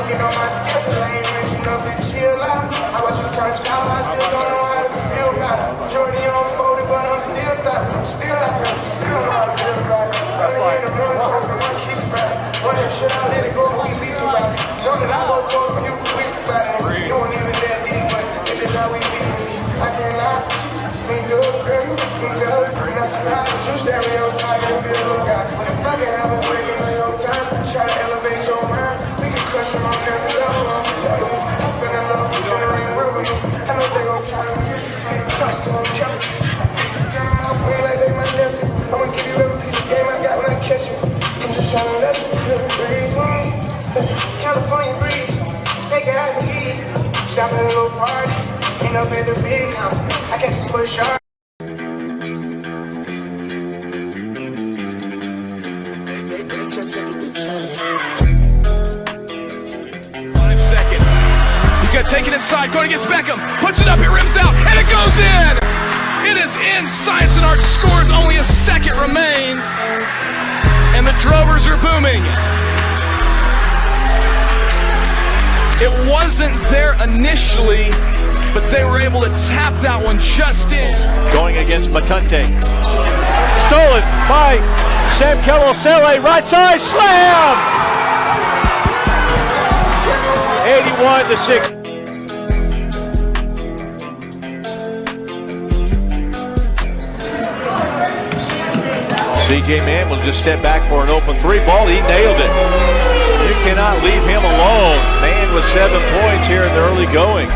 get on my skip, I ain't mention up and chill out. I watch you turn south, I still don't know how to feel about it. Jordan on 40, but I'm still south. I'm still out here, still don't know how to feel about it. I done in the morning talking one kiss about it. One that shit, I let it go and we beef about it. Know that I go talk for you for weeks about it. You don't even that deep, but if it's how we beat me, I can't lie. Me good, girl, me good. And I surprise you, stereotype and feel look out. But if I can have a second of your time, try to elevate your mind. We can crush them on every level. I'm telling you, I fell in love with generating revenue. I know they gon' try to kiss you, so I'm trying, so I'm careful. I win like they my nephew. I'ma give you every piece of game I got when I catch you. I'm just trying to let you feel the breeze with me. California breeze, take it out and eat. Stop at a little party, ain't up at the big house. I can't push hard. He's got to take it inside, going against Beckham, puts it up, it rims out, and it goes in! It is in. Science and Art scores, only a second remains, and the Drovers are booming. It wasn't there initially, but they were able to tap that one just in. Going against McCunte. Stolen by Sam Kelosele, right side, slam! 81-6. CJ Mann will just step back for an open three ball. He nailed it. You cannot leave him alone. Mann with 7 points here in the early going.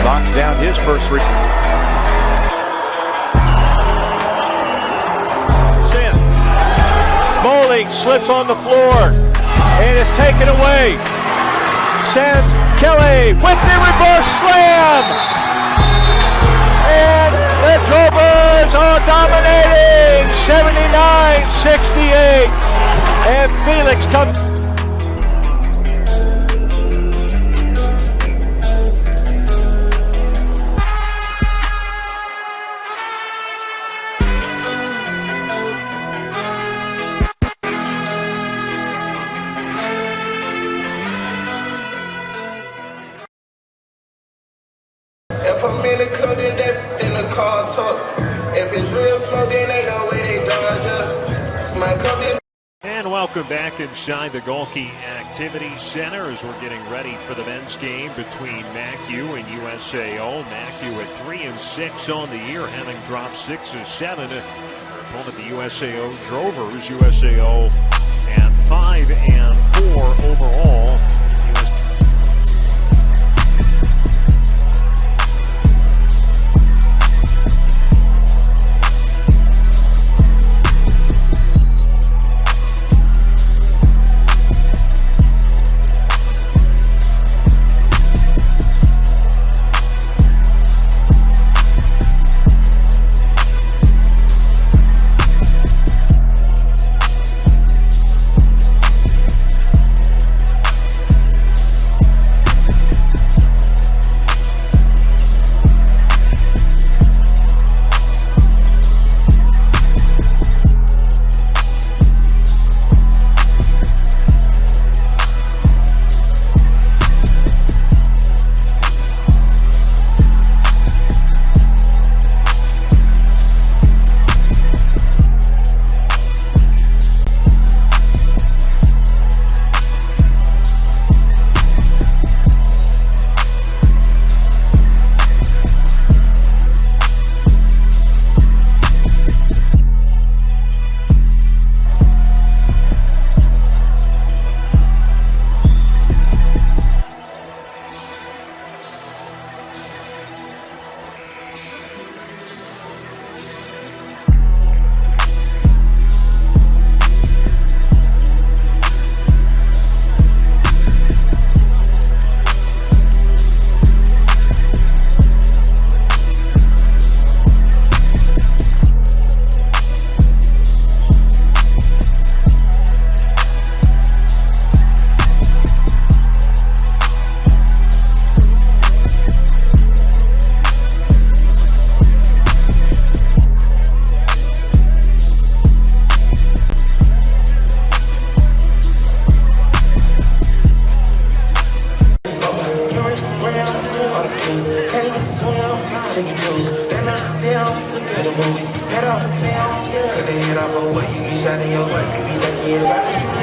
Knocks down his first three. Bowling slips on the floor and is taken away. Sam Kelly with the reverse slam. And the Drovers are dominating 79-68. And Felix comes. If I'm in the club, then the car talk. If it's real smoke, then they know where they dodge us. My cup is. And welcome back inside the Golke Activity Center as we're getting ready for the men's game between MacU and USAO. MacU at 3-6 on the year, having dropped 6 of 7. Their opponent, the USAO Drovers. USAO at 5-4 overall.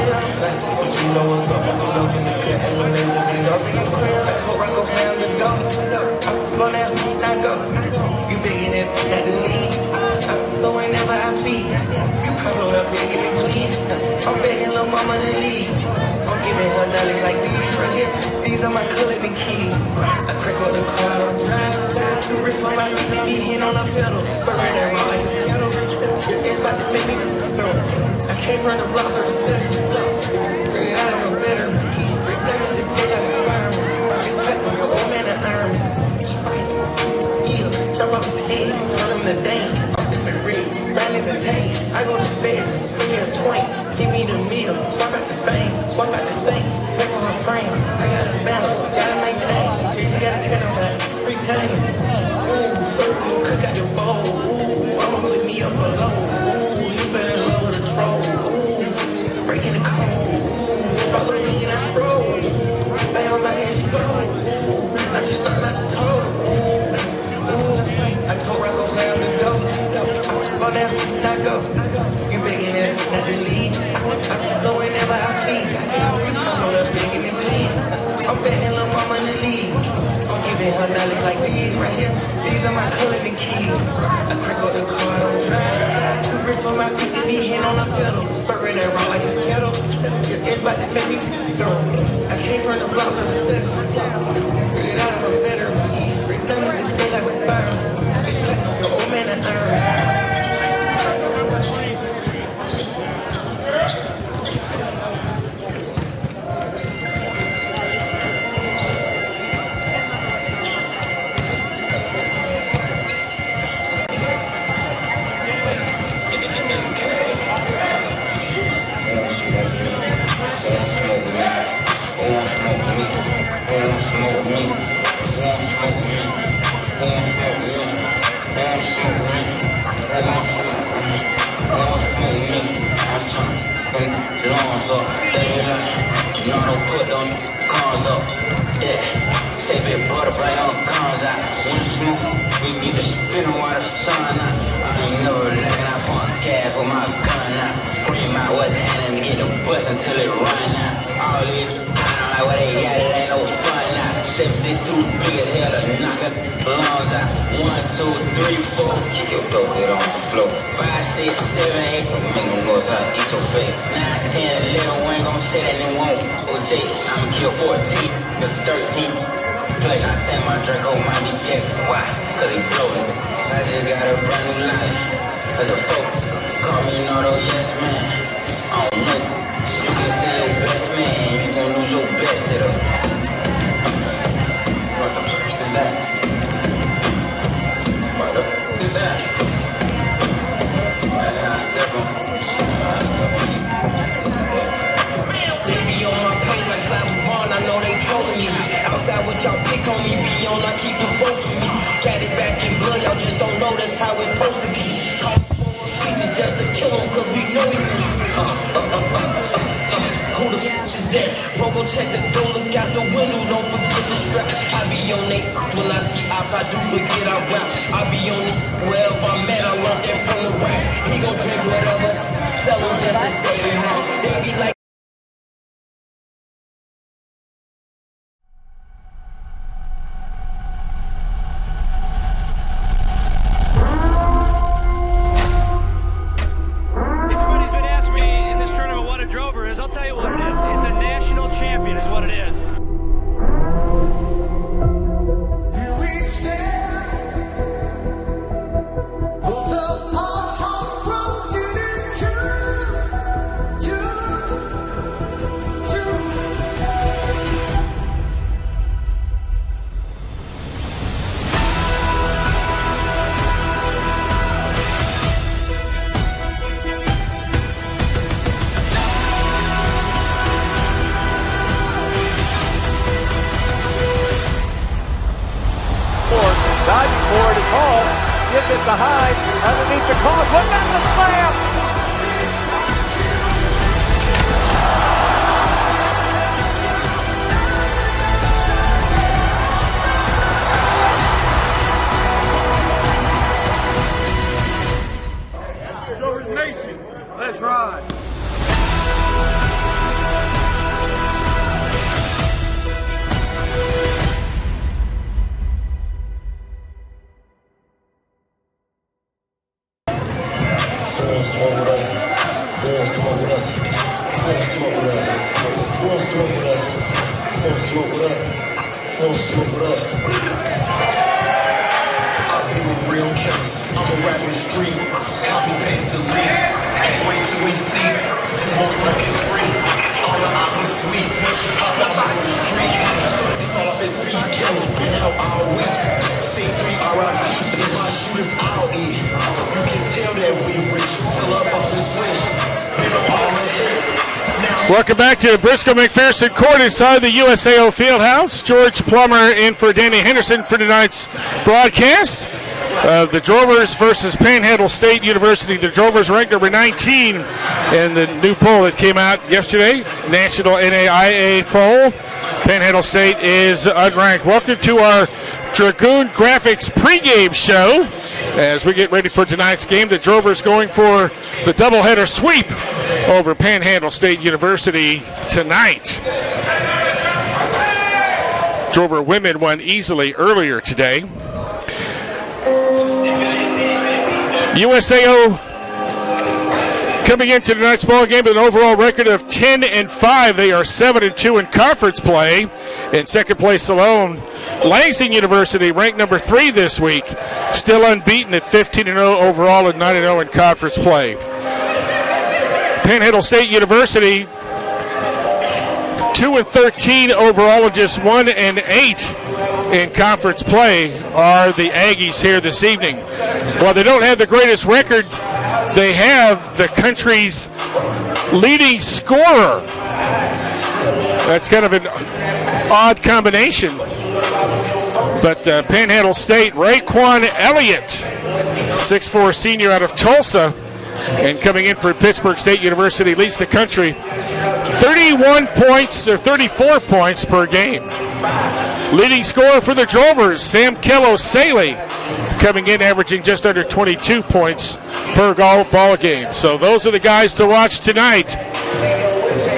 But you know what's up, you know when you cut and when they look it up, you clear like hope I go slam the door. I'm on that, I go. You big in it, not the lead. Go whenever I plead. You come up begging and plead. I'm begging little mama to leave. I'm giving her knowledge like these right here. These are my colors and keys. I crack up the car, I'm driving. The wrist for my feet, they be hitting on the pedal. Serving that raw like it's kettle. It's about to make me go. I came from the blocks of the city. Bring it out of no better. Break diamonds today like a fireman. It's black from your old man to iron. Yeah, chop off his head, turn him to dank. I'm sipping red, grinding the tank. I go to bed, spin me a twank. Give me the meal, swap out the fame, swap out the sink. Pay for her frame, I gotta balance, gotta maintain. She gotta tell them that, free time. Ooh, so you cook out your bowl. Ooh, I'ma put me up below. Ooh, you fell in love with a troll. Ooh, breaking the code. Ooh, follow me and I stroll. Bang on my head, stroll. Ooh, I just started out the total. I told Rocco slam the door. I on there, not go. You begging it, not the lead. I go whenever I plead. You come on up begging and plead. I'm betting little mama to lead. I'm giving her knowledge like these right here. These are my colors and keys. I crack up the car, don't drive. The wrist for my feet, they be hitting on the pedal. Serving that raw like it's kettle. It's about to make me go. I came from the blocks of the sex. Bring it out of my better. Break diamonds today like a fire. Your old man to earn. Until it run out. All this, I don't like what they got, it ain't no fun now. 762 big as hell to knock up lungs out. 1, 2, 3, 4, kick your dope head on the floor. 5, 6, 7, 8, make no noise out, eat your face. 9, 10, 11, we ain't gon' say that they won't. OJ, I'ma kill 14, cause 13. Play, I think my Draco might be dead. Why? Cause he bloated. I just got a brand new line. Cause a folk, call me Nardo, yes man. I don't know. You can say your best man, you gon' lose your best hitter. What the fuck is that? What the fuck is that? I step on you. They be on my page like Simon Vaughn, I know they trolling me. Outside what y'all pick on me, be on, I keep the folks with me. Got it back in blood, y'all just don't know that's how it's supposed to be. Call for just to kill him, cause we know he's who the f*** is that? Bro, go check the door, look out the window, don't forget the strap. I be on it, when I see ops, I do forget I rap. I be on it, wherever I'm at, I learned that from the rap. He gon' drink whatever, sell him just to say it home. They be like, Diving for it is Hall. Gets it behind, underneath the cross. Look at the slam! Nation, let's ride. smoke with us? Who won't smoke with us? Who won't smoke with us? Who won't smoke with us? I'll be with real killers. I'm a rap in the street. Copy, paste, delete. Can't wait till we see. Who won't smoke is free. All the opera sweet. Hop out on the street. Soon as he fall off his feet, kill him. Been out all week. C3 RIP. If my shooters, I'll eat. You can tell that we rich. Pull up on the switch. Been up all the hits. Welcome back to Briscoe McPherson Court inside the USAO Fieldhouse. George Plummer in for Danny Henderson for tonight's broadcast. The Drovers versus Panhandle State University. The Drovers ranked number 19 in the new poll that came out yesterday, National NAIA poll. Panhandle State is unranked. Welcome to our Dragoon Graphics pregame show as we get ready for tonight's game. The Drovers going for the doubleheader sweep over Panhandle State University tonight. Drover women won easily earlier today. USAO coming into tonight's ball game with an overall record of 10-5. They are 7-2 in conference play. In second place alone, Langston University, ranked number 3 this week, still unbeaten at 15-0 overall and 9-0 in conference play. Panhandle State University, 2-13 overall and just 1-8 in conference play are the Aggies here this evening. While they don't have the greatest record, they have the country's leading scorer. That's kind of an odd combination. But Panhandle State, Raekwon Elliott, 6'4" senior out of Tulsa, and coming in for Pittsburgh State University, leads the country 31 points or 34 points per game. Leading scorer for the Drovers, Sam Kello-Saley, coming in averaging just under 22 points per ball game. So those are the guys to watch tonight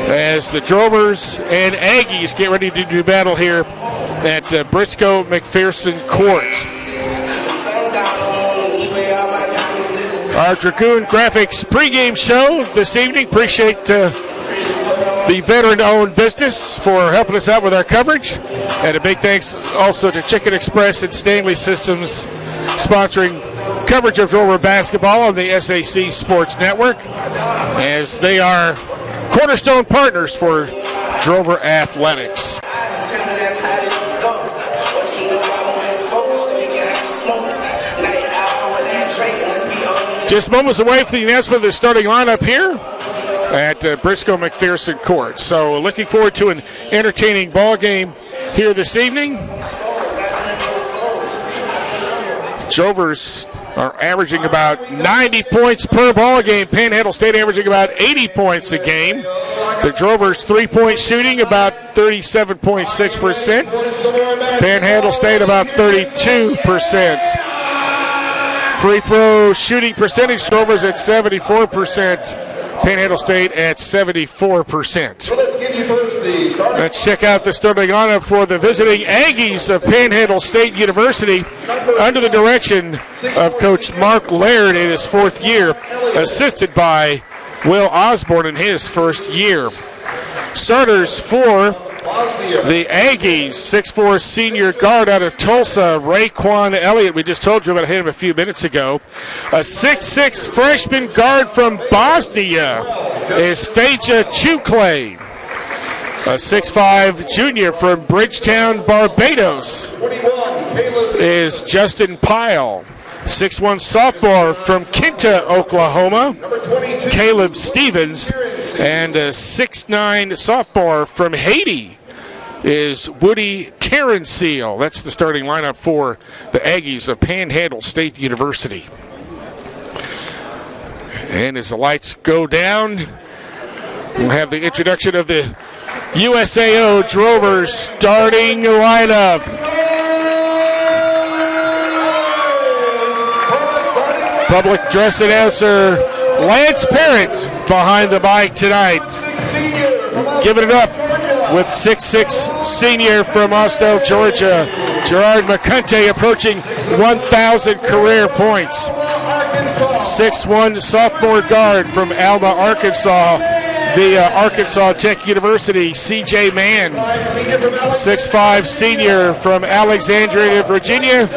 as the Drovers and Aggies get ready to do battle here at Briscoe McPherson Court. Our Dragoon Graphics pregame show this evening. Appreciate the veteran-owned business for helping us out with our coverage. And a big thanks also to Chicken Express and Stanley Systems sponsoring coverage of Drover basketball on the SAC Sports Network, as they are cornerstone partners for Drover Athletics. Just moments away from the announcement of the starting lineup here at Briscoe McPherson Court. So looking forward to an entertaining ball game here this evening. Drovers are averaging about 90 points per ball game. Panhandle State averaging about 80 points a game. The Drovers three-point shooting about 37.6%. Panhandle State about 32%. Free throw shooting percentage, Drovers at 74%. Panhandle State at 74%. Let's check out the starting lineup for the visiting Aggies of Panhandle State University under the direction of Coach Mark Laird in his 4th year, assisted by Will Osborne in his 1st year. Starters for the Aggies, 6'4" senior guard out of Tulsa, Raekwon Elliott. We just told you about him a few minutes ago. A 6'6" freshman guard from Bosnia is Phaedra Chukle. A 6'5" junior from Bridgetown, Barbados is Justin Pyle. 6'1" sophomore from Kinta, Oklahoma, Caleb Stevens. And a 6'9" sophomore from Haiti is Woody Terrenceal. That's the starting lineup for the Aggies of Panhandle State University. And as the lights go down, we'll have the introduction of the USAO Drovers starting lineup. Public address announcer Lance Parent behind the mic tonight. Giving it up with 6'6" senior from Austell, Georgia, Gerard McCunty, approaching 1,000 career points. 6'1" sophomore guard from Alma, Arkansas, the Arkansas Tech University, C.J. Mann, 6'5" senior from Alexandria, Virginia.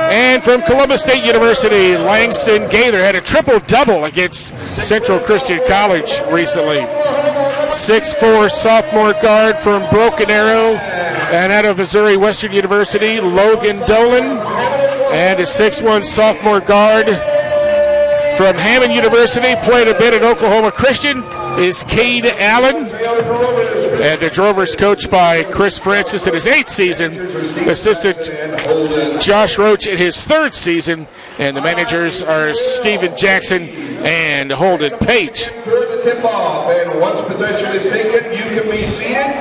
And from Columbus State University, Langston Gaither had a triple-double against Central Christian College recently. 6'4" sophomore guard from Broken Arrow, and out of Missouri Western University, Logan Dolan. And a 6'1" sophomore guard from Hammond University, played a bit at Oklahoma Christian, is Cade Allen. And the Drovers coached by Chris Francis in his 8th season, assistant Josh Roach in his 3rd season, and the managers are Steven Jackson and Holden Pate. Towards the tip-off, and once possession is taken, you can be seated.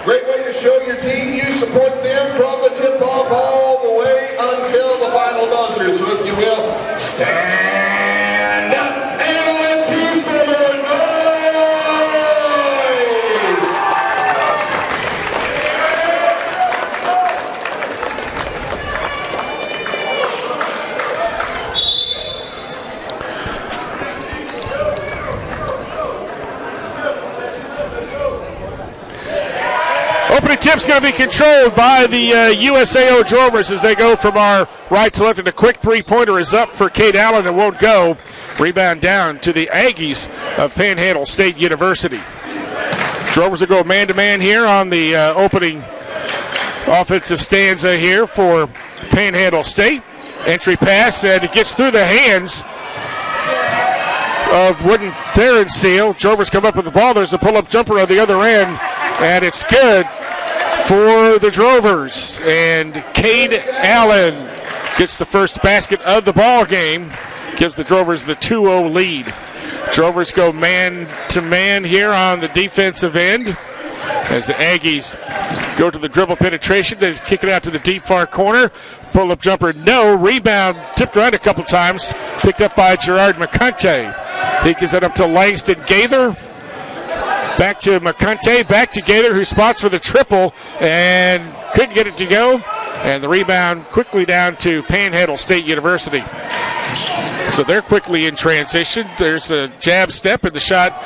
Great way to show your team you support them from the tip-off all the way until the final buzzer. So if you will, stand up and let's hear some more noise. Opening tip's going to be controlled by the USAO Drovers as they go from our right to left, and a quick three-pointer is up for Cade Allen and won't go. Rebound down to the Aggies of Panhandle State University. Drovers will go man-to-man here on the opening offensive stanza here for Panhandle State. Entry pass, and it gets through the hands of Wooden Theron Seal. Drovers come up with the ball. There's a pull-up jumper on the other end, and it's good for the Drovers. And Cade Allen gets the first basket of the ball game, gives the Drovers the 2-0 lead. Drovers go man-to-man here on the defensive end as the Aggies go to the dribble penetration. They kick it out to the deep far corner. Pull-up jumper, no. Rebound tipped around a couple times, picked up by Gerard McCunty. He gives it up to Langston Gaither. Back to McCunty, back to Gaither, who spots for the triple and couldn't get it to go. And the rebound quickly down to Panhandle State University. So they're quickly in transition. There's a jab step, and the shot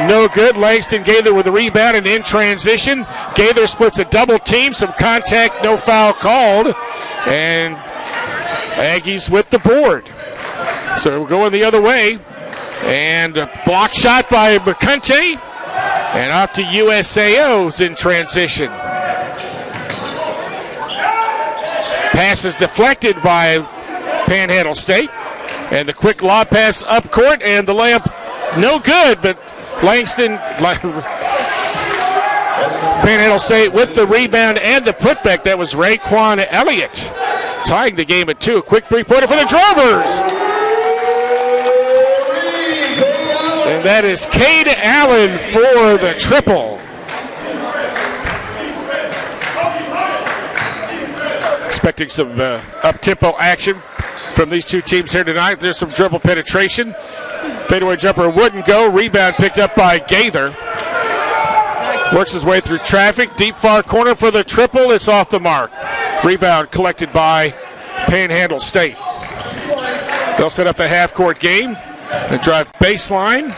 no good. Langston Gaither with the rebound and in transition. Gaither splits a double team, some contact, no foul called. And Aggies with the board. So we're going the other way. And a block shot by McCunty. And off to USAO's in transition. Pass is deflected by Panhandle State. And the quick lob pass up court, and the layup no good, but Langston, Panhandle State with the rebound and the putback. That was Raekwon Elliott tying the game at 2. A quick three-pointer for the Drovers. And that is Cade Allen for the triple. Expecting some up-tempo action from these two teams here tonight. There's some dribble penetration. Fadeaway jumper wouldn't go. Rebound picked up by Gaither. Works his way through traffic. Deep far corner for the triple. It's off the mark. Rebound collected by Panhandle State. They'll set up the half-court game. They drive baseline.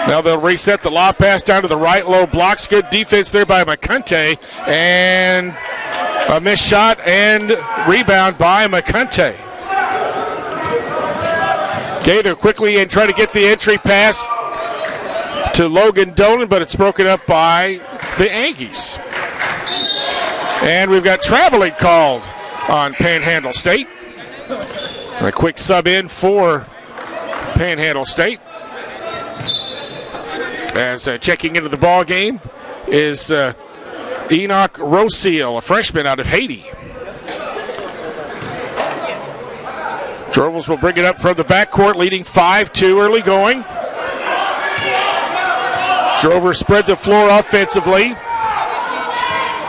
Now they'll reset the lob pass down to the right, low blocks. Good defense there by McCunty. And a missed shot and rebound by McCunty. Gaither quickly in trying to get the entry pass to Logan Dolan, but it's broken up by the Aggies. And we've got traveling called on Panhandle State. A quick sub in for Panhandle State. As checking into the ball game is Enoch Roseal, a freshman out of Haiti. Drovers will bring it up from the backcourt, leading 5-2 early going. Drovers spread the floor offensively.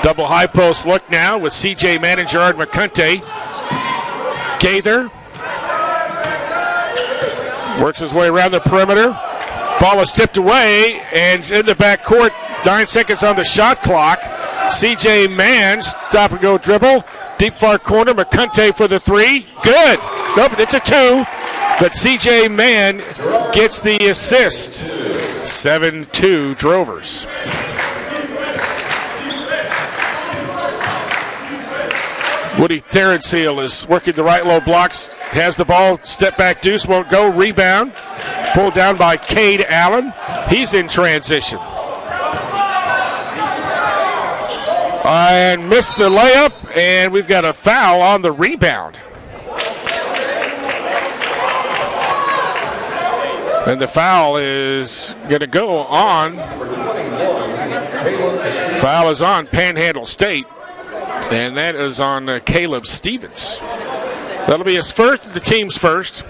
Double high post look now with C.J. Mann and Gerard McCunty. Gaither works his way around the perimeter. Ball is tipped away, and in the backcourt, 9 seconds on the shot clock. C.J. Mann, stop and go dribble. Deep far corner, McCunty for the 3. Good. Nope, it's a 2. but C.J. Mann gets the assist. 7-2 Drovers. Woody Therenseal is working the right low blocks. Has the ball. Step back deuce. Won't go. Rebound. Pulled down by Cade Allen. He's in transition. And missed the layup. And we've got a foul on the rebound. And the foul is going to go on. Foul is on Panhandle State. And that is on Caleb Stevens. That'll be his first, the team's first.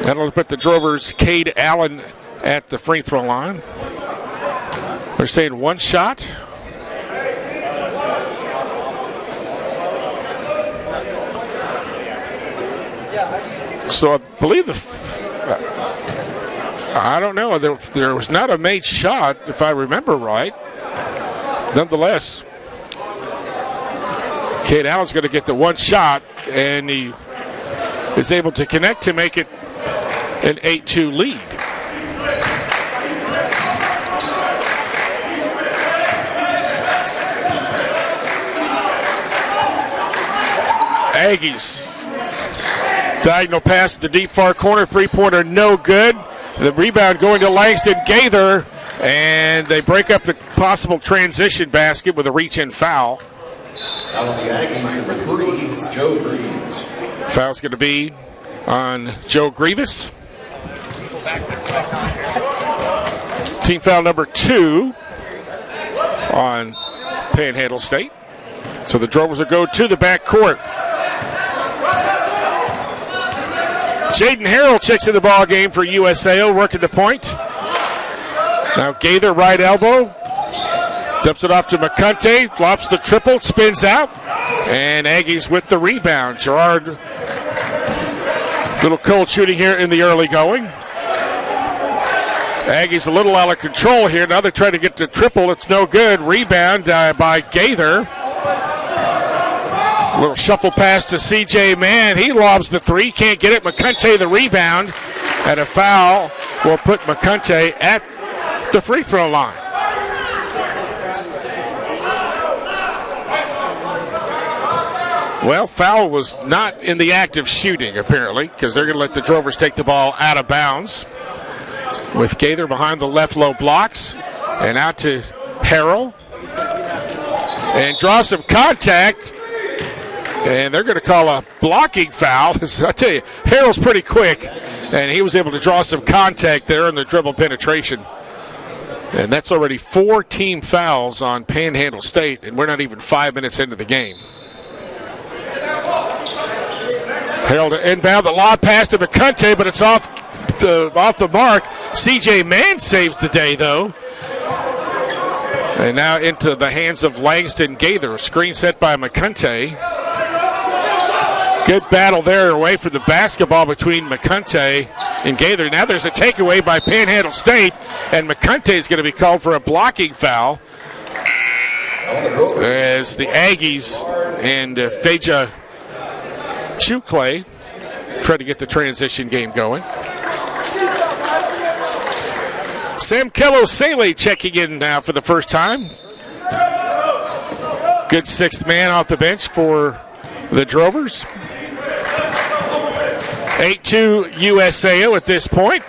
That'll put the Drovers' Cade Allen at the free throw line. They're saying one shot. So I believe I don't know. There was not a made shot, if I remember right. Nonetheless, Cade Allen's going to get the one shot, and he is able to connect to make it an 8-2 lead. Aggies. Diagonal pass to the deep far corner. Three-pointer no good. The rebound going to Langston Gaither, and they break up the possible transition basket with a reach-in foul. Out of the Aggies, number 3, Joe Greaves. Foul's going to be on Joe Grievous. Team foul number 2 on Panhandle State. So the Drovers will go to the back court. Jaden Harrell checks in the ball game for USAO, working the point. Now Gaither, right elbow. Dumps it off to McCunty, flops the triple, spins out, and Aggies with the rebound. Gerard, little cold shooting here in the early going. Aggies a little out of control here. Now they're trying to get the triple. It's no good. Rebound by Gaither. A little shuffle pass to C.J. Mann. He lobs the three. Can't get it. McCunty the rebound. And a foul will put McCunty at the free throw line. Well, foul was not in the act of shooting, apparently, because they're going to let the Drovers take the ball out of bounds. With Gaither behind the left low blocks. And out to Harrell. And draw some contact. And they're going to call a blocking foul. I tell you, Harrell's pretty quick. And he was able to draw some contact there in the dribble penetration. And that's already 4 team fouls on Panhandle State. And we're not even 5 minutes into the game. Harrell to inbound, the lob pass to McCunty, but it's off the mark. C.J. Mann saves the day, though. And now into the hands of Langston Gaither. A screen set by McCunty. Good battle there away from the basketball between McCunty and Gaither. Now there's a takeaway by Panhandle State, and McCunty is going to be called for a blocking foul as the Aggies and Phaedra Chuclay try to get the transition game going. Sam Kello-Saley checking in now for the first time. Good sixth man off the bench for the Drovers. 8-2 USAO at this point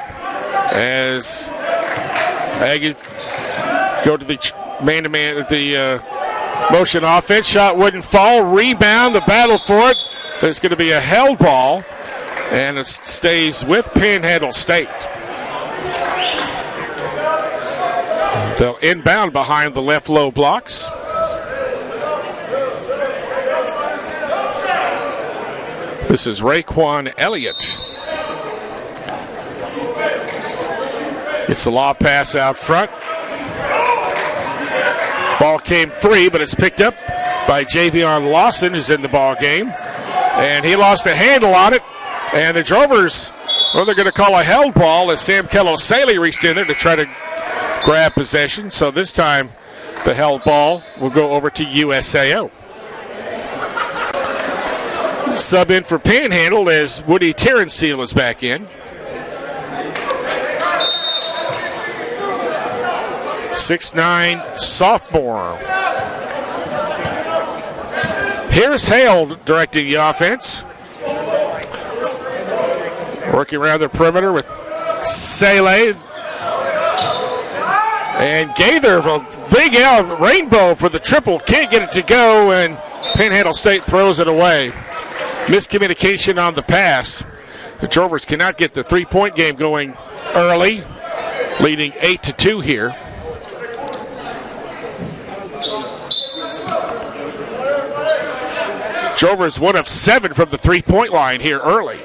as Aggies go to the man-to-man, the motion offense. Shot wouldn't fall. Rebound, the battle for it. There's going to be a held ball, and it stays with Panhandle State. They'll inbound behind the left low blocks. This is Raekwon Elliott. It's the lob pass out front. Ball came free, but it's picked up by Javion Lawson, who's in the ball game. And he lost a handle on it. And the Drovers, well, they're going to call a held ball as Sam Kello-Saley reached in there to try to grab possession. So this time the held ball will go over to USAO. Sub in for Panhandle as Woody Terrenceal is back in. 6'9" sophomore. Here's Hale directing the offense. Working around the perimeter with Sele. And Gaither, a big rainbow for the triple. Can't get it to go, and Panhandle State throws it away. Miscommunication on the pass. The Drovers cannot get the three-point game going early, leading 8-2 here. Drovers 1 of 7 from the three-point line here early.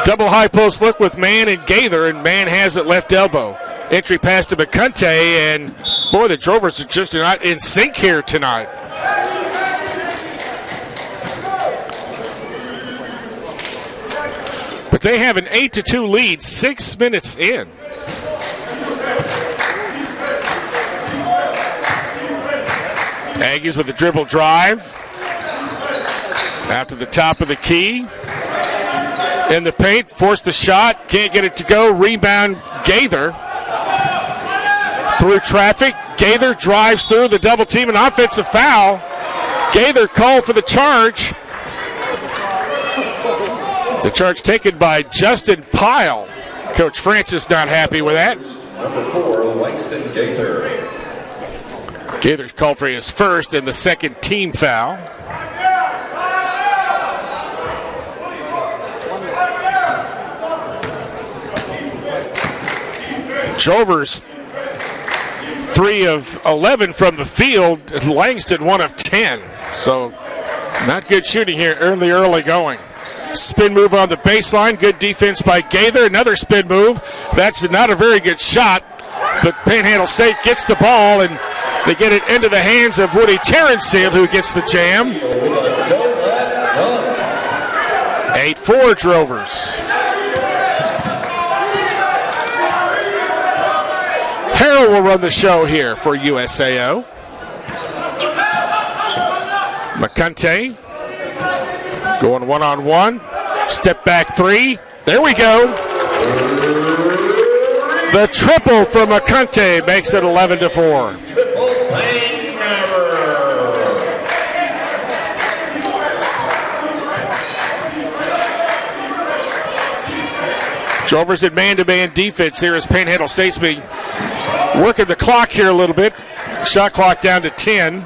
Double high post look with Mann and Gaither, and Mann has it left elbow. Entry pass to McCunte, and boy, the Drovers are just not in sync here tonight. But they have an 8-2 lead, 6 minutes in. Aggies with a dribble drive. Out to the top of the key. In the paint, force the shot, can't get it to go. Rebound, Gaither. Through traffic, Gaither drives through the double team, an offensive foul. Gaither called for the charge. The charge taken by Justin Pyle. Coach Francis not happy with that. Number 4, Langston Gaither. Gaither's called for his first and the second team foul. Drovers 3 of 11 from the field. Langston 1 of 10. So not good shooting here early going. Spin move on the baseline. Good defense by Gaither. Another spin move. That's not a very good shot. But Panhandle State gets the ball, and they get it into the hands of Woody Terrenceal, who gets the jam. 8-4 Drovers. Harrell will run the show here for USAO. McCunte going one-on-one. Step back three. There we go. The triple from McCunte makes it 11-4. Drovers in man-to-man defense here as Panhandle State's been working the clock here a little bit. Shot clock down to 10.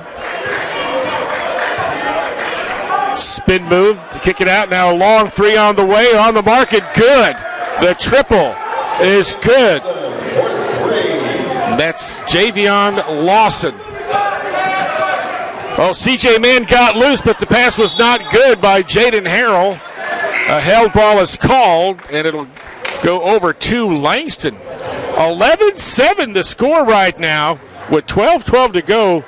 Spin move to kick it out. Now a long three on the way. On the market. Good. The triple is good. That's Javion Lawson. Oh, C.J. Mann got loose, but the pass was not good by Jaden Harrell. A held ball is called, and it'll go over to Langston. 11-7 the score right now with 12-12 to go.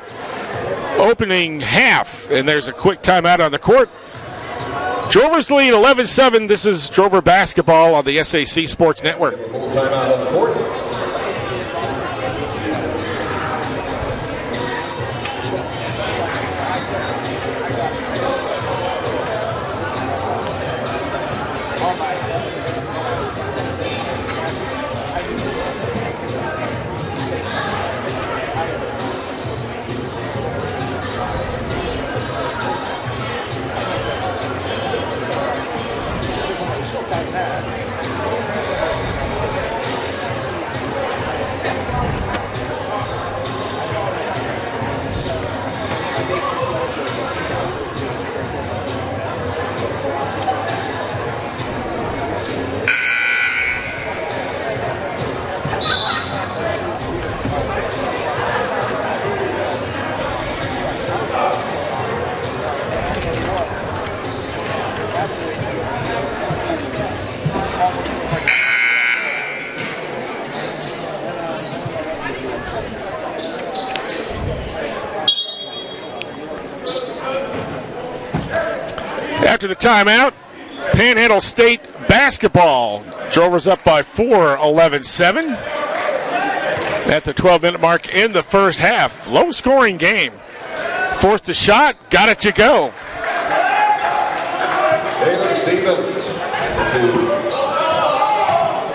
Opening half, and there's a quick timeout on the court. Drovers lead 11-7. This is Drover basketball on the SAC Sports Network. Full timeout on the court. After the timeout, Panhandle State basketball. Drovers up by 4, 11-7. At the 12-minute mark in the first half. Low-scoring game. Forced a shot, got it to go. Caleb Stevens.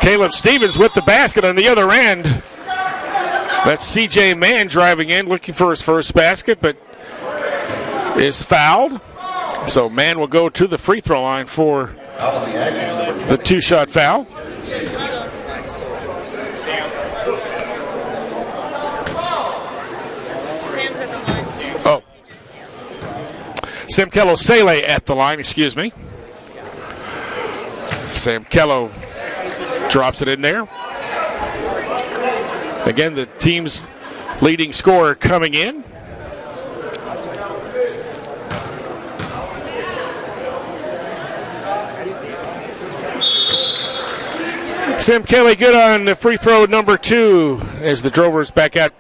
Caleb Stevens with the basket on the other end. That's C.J. Mann driving in, looking for his first basket, but is fouled. So Mann will go to the free throw line for the two-shot foul. Oh. Sam Kello-Sele at the line, excuse me. Sam Kello drops it in there. Again, the team's leading scorer coming in. Sam Kelly good on the free throw number 2 as the Drovers back out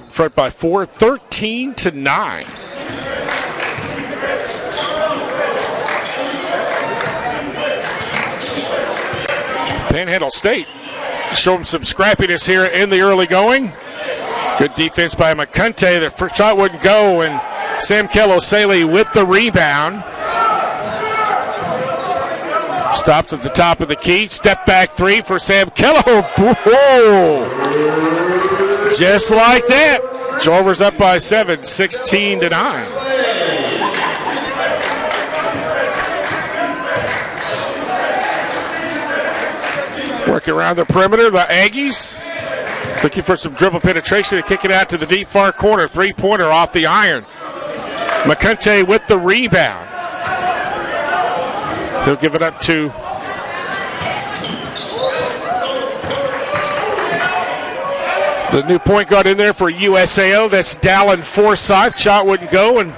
front by 4, 13-9. Panhandle State showing some scrappiness here in the early going. Good defense by McCunty. The first shot wouldn't go, and Sam Kello-Sele with the rebound. Stops at the top of the key. Step back 3 for Sam Kello. Whoa! Just like that. Drovers up by 7, 16-9. Working around the perimeter, the Aggies looking for some dribble penetration to kick it out to the deep far corner. Three-pointer off the iron. McCunty with the rebound. He'll give it up to the new point guard in there for USAO. That's Dallin Forsyth. Shot wouldn't go, and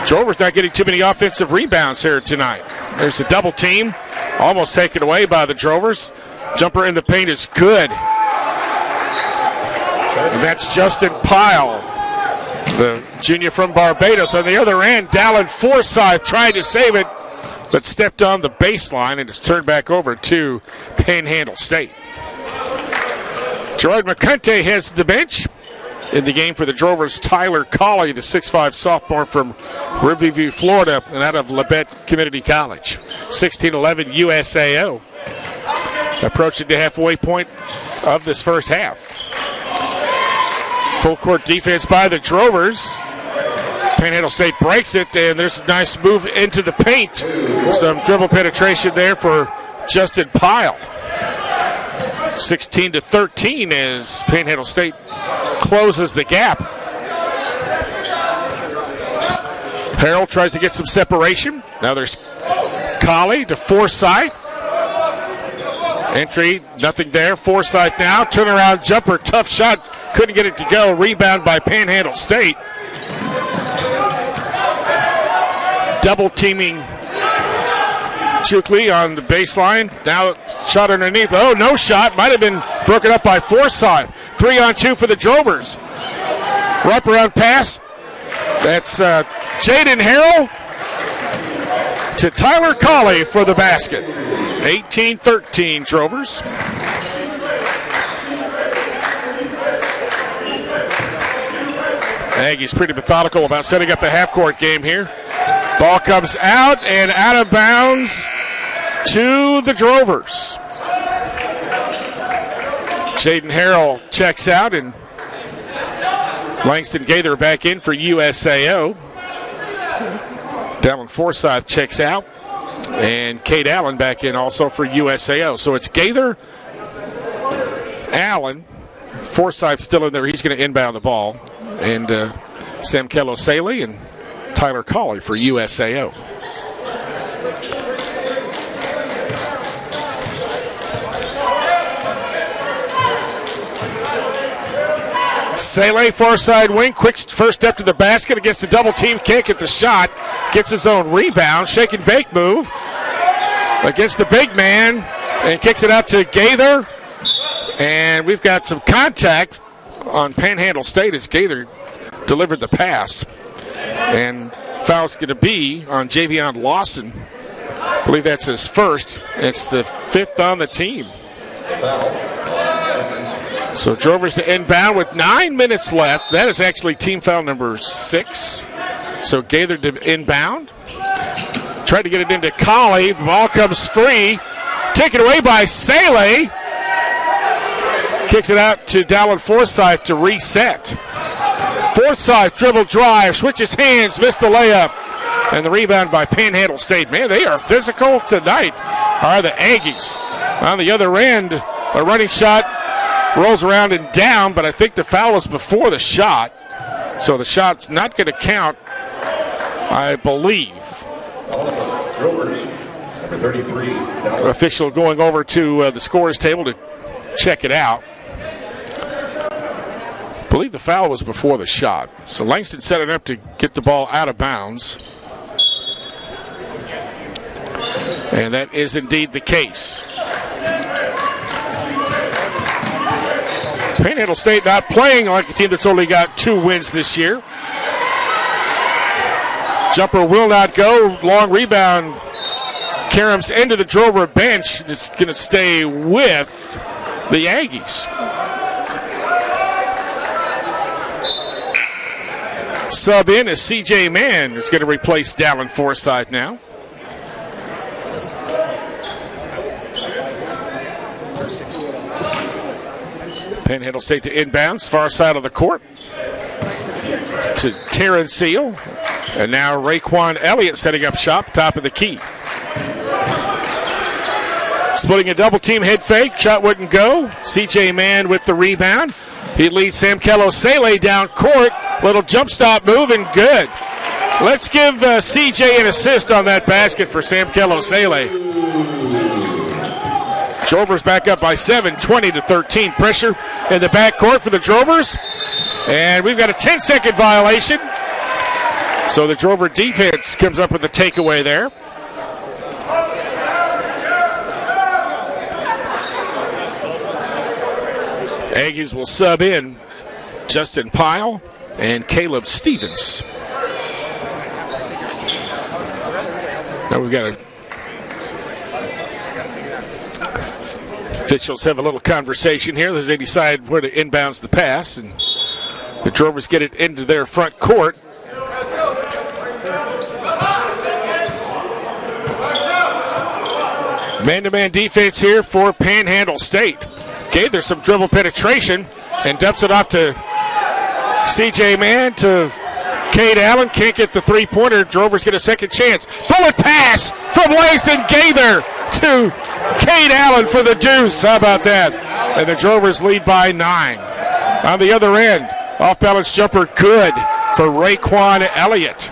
Drovers not getting too many offensive rebounds here tonight. There's a double team, almost taken away by the Drovers. Jumper in the paint is good. And that's Justin Pyle, the junior from Barbados. On the other end, Dallin Forsyth tried to save it, but stepped on the baseline and is turned back over to Panhandle State. Gerard McCunty heads to the bench. In the game for the Drovers, Tyler Colley, the 6'5 sophomore from Riverview, Florida, and out of Labette Community College. 16-11 USAO. Approaching the halfway point of this first half. Full court defense by the Drovers. Panhandle State breaks it, and there's a nice move into the paint. Some dribble penetration there for Justin Pyle. 16-13 as Panhandle State closes the gap. Harrell tries to get some separation. Now there's Colley to Forsyth. Entry, nothing there. Forsyth now. Turnaround jumper, tough shot. Couldn't get it to go. Rebound by Panhandle State. Double teaming Chukli on the baseline. Now shot underneath. Oh, no shot. Might have been broken up by Forsyth. 3-on-2 for the Drovers. Wraparound pass. That's Jaden Harrell to Tyler Colley for the basket. 18-13 Drovers. Aggies pretty methodical about setting up the half-court game here. Ball comes out and out of bounds to the Drovers. Jaden Harrell checks out, and Langston Gaither back in for USAO. Dallin Forsyth checks out, and Cade Allen back in also for USAO. So it's Gaither, Allen, Forsyth still in there. He's going to inbound the ball. And Sam Kello-Sele and Tyler Colley for USAO. Sele, far side wing, quick first step to the basket against a double team kick at the shot. Gets his own rebound, shake and bake move against the big man, and kicks it out to Gaither. And we've got some contact on Panhandle State as Gaither delivered the pass. And foul's going to be on Javion Lawson. I believe that's his first. It's the 5th on the team. So Drovers to inbound with 9 minutes left. That is actually team foul number 6. So Gaither to inbound. Tried to get it into Colley. The ball comes free. Taken away by Saleh. Kicks it out to Dallin Forsyth to reset. Forsyth dribble drive, switches hands, missed the layup. And the rebound by Panhandle State. Man, they are physical tonight, are the Aggies. On the other end, a running shot rolls around and down, but I think the foul was before the shot. So the shot's not going to count, I believe. Drovers, number 33. Official going over to the scorer's table to check it out. I believe the foul was before the shot. So Langston set it up to get the ball out of bounds. And that is indeed the case. Panhandle State not playing like a team that's only got 2 wins this year. Jumper will not go. Long rebound. Karams into the Drover bench. It's going to stay with the Aggies. Sub in is C.J. Mann. It's going to replace Dallin Forsyth now. Panhandle State to inbounds, far side of the court to Terran Seal. And now Raekwon Elliott setting up shop, top of the key. Splitting a double team head fake, shot wouldn't go. C.J. Mann with the rebound. He leads Sam Kello-Saleh down court. Little jump stop move and good. Let's give C.J. an assist on that basket for Sam Kello-Saleh. Drovers back up by 7, 20-13. Pressure in the backcourt for the Drovers. And we've got a 10-second violation. So the Drover defense comes up with the takeaway there. Aggies will sub in Justin Pyle and Caleb Stevens. Now we've got officials have a little conversation here as they decide where to inbounds the pass, and the Drovers get it into their front court. Man-to-man defense here for Panhandle State. Okay, there's some dribble penetration and dumps it off to C.J. Mann to Cade Allen. Can't get the three-pointer. Drovers get a second chance. Bullet pass from Langston Gaither to Cade Allen for the deuce. How about that? And the Drovers lead by 9. On the other end, off-balance jumper good for Raekwon Elliott.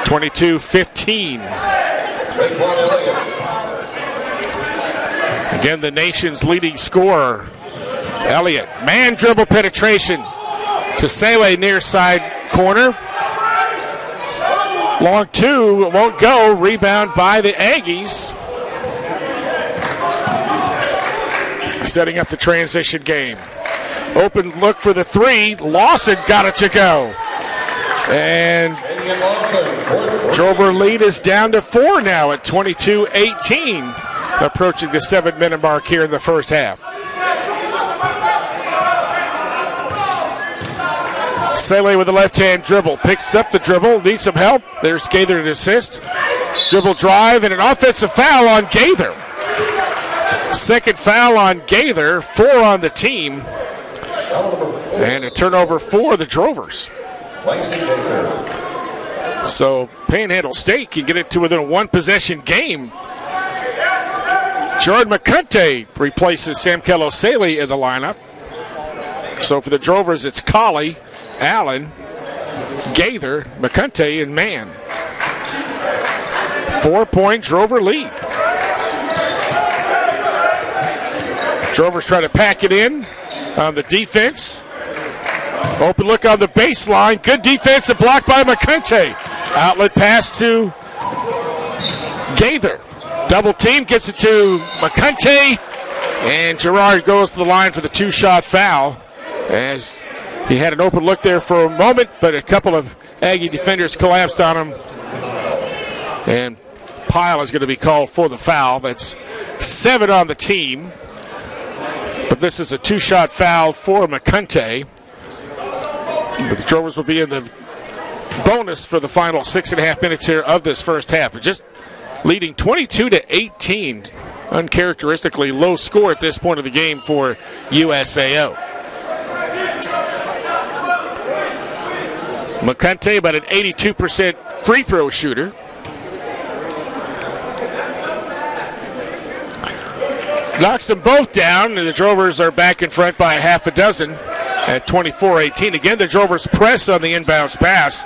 22-15. Raekwon Elliott. Again, the nation's leading scorer, Elliott. Man dribble penetration to Saleh near side corner. Long two, won't go. Rebound by the Aggies. Setting up the transition game. Open look for the three. Lawson got it to go. And Drover lead is down to 4 now at 22-18. Approaching the 7-minute mark here in the first half. Saleh with the left-hand dribble. Picks up the dribble. Needs some help. There's Gaither to assist. Dribble drive and an offensive foul on Gaither. Second foul on Gaither. 4 on the team. And a turnover for the Drovers. So Panhandle State can get it to within a 1-possession game. Jordan McCunty replaces Sam Kello-Saleh in the lineup. So for the Drovers, it's Colley, Allen, Gaither, McCunty, and Mann. 4-point Drover lead. Drovers try to pack it in on the defense. Open look on the baseline. Good defensive block by McCunty. Outlet pass to Gaither. Double team gets it to McCunty, and Gerard goes to the line for the 2-shot foul as he had an open look there for a moment, but a couple of Aggie defenders collapsed on him, and Pyle is going to be called for the foul. That's 7 on the team, but this is a 2-shot foul for McCunty. But the Drovers will be in the bonus for the final 6.5 minutes here of this first half. But just leading 22-18. Uncharacteristically low score at this point of the game for USAO. McCunty, about an 82% free throw shooter. Knocks them both down, and the Drovers are back in front by a half a dozen at 24-18. Again, the Drovers press on the inbounds pass.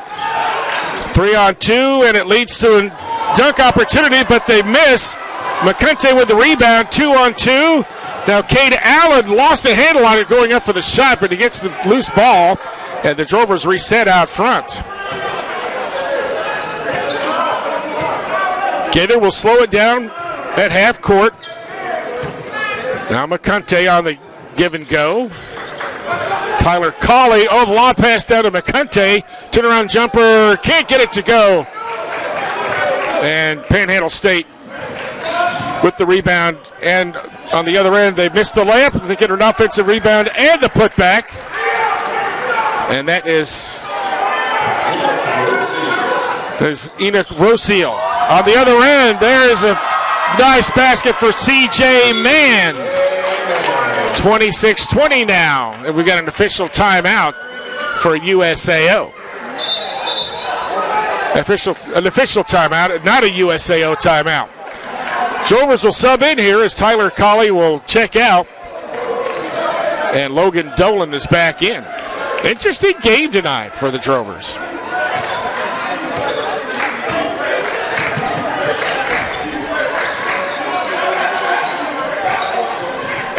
3-on-2, and it leads to a dunk opportunity, but they miss. McCunty with the rebound, 2-on-2. Now Cade Allen lost the handle on it going up for the shot, but he gets the loose ball, and the Drovers reset out front. Gaither will slow it down at half court. Now McCunty on the give and go. Tyler Colley, the long pass down to McCunty. Turnaround jumper, can't get it to go. And Panhandle State with the rebound. And on the other end, they missed the layup. They get an offensive rebound and the putback. And that is Enoch Roseal. On the other end, there is a nice basket for C.J. Mann. 26-20 now. And we got an official timeout for USAO. An official timeout, not a USAO timeout. Drovers will sub in here as Tyler Colley will check out. And Logan Dolan is back in. Interesting game tonight for the Drovers.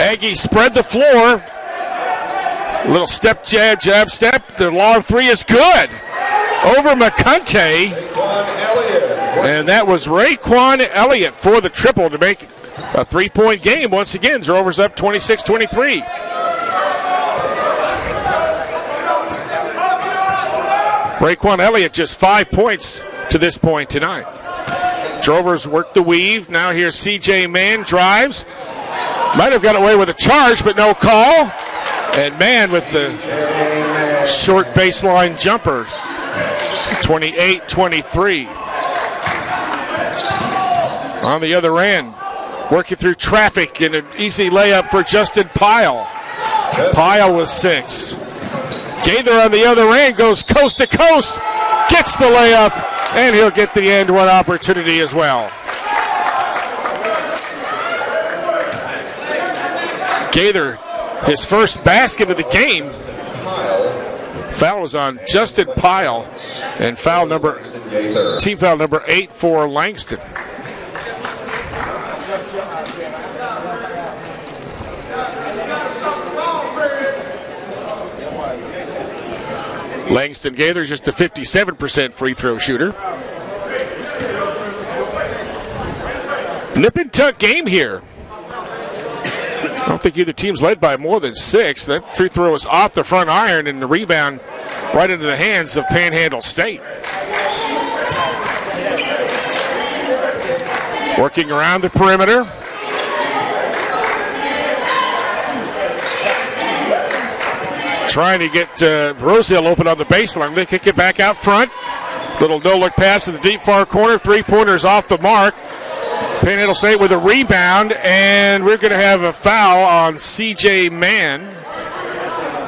Aggie spread the floor. Little step, jab, jab, step. The long three is good. Over McCunty. And that was Raekwon Elliott for the triple to make a three-point game. Once again, Drovers up 26-23. Raekwon Elliott just 5 points to this point tonight. Drovers work the weave. Now here's C.J. Mann, drives. Might have got away with a charge, but no call. And Mann with the short baseline jumper. 28-23. On the other end, working through traffic and an easy layup for Justin Pyle. Pyle with 6. Gaither on the other end goes coast to coast, gets the layup, and he'll get the end one opportunity as well. Gaither, his first basket of the game. Foul was on Justin Pyle, and team foul number 8 for Langston. Langston Gaither just a 57% free throw shooter. Nip and tuck game here. I don't think either team's led by more than 6. That free throw was off the front iron, and the rebound right into the hands of Panhandle State. Working around the perimeter. Trying to get Rosehill open on the baseline. They kick it back out front. Little no-look pass to the deep far corner. Three-pointers off the mark. Panhandle State with a rebound, and we're going to have a foul on C.J. Mann.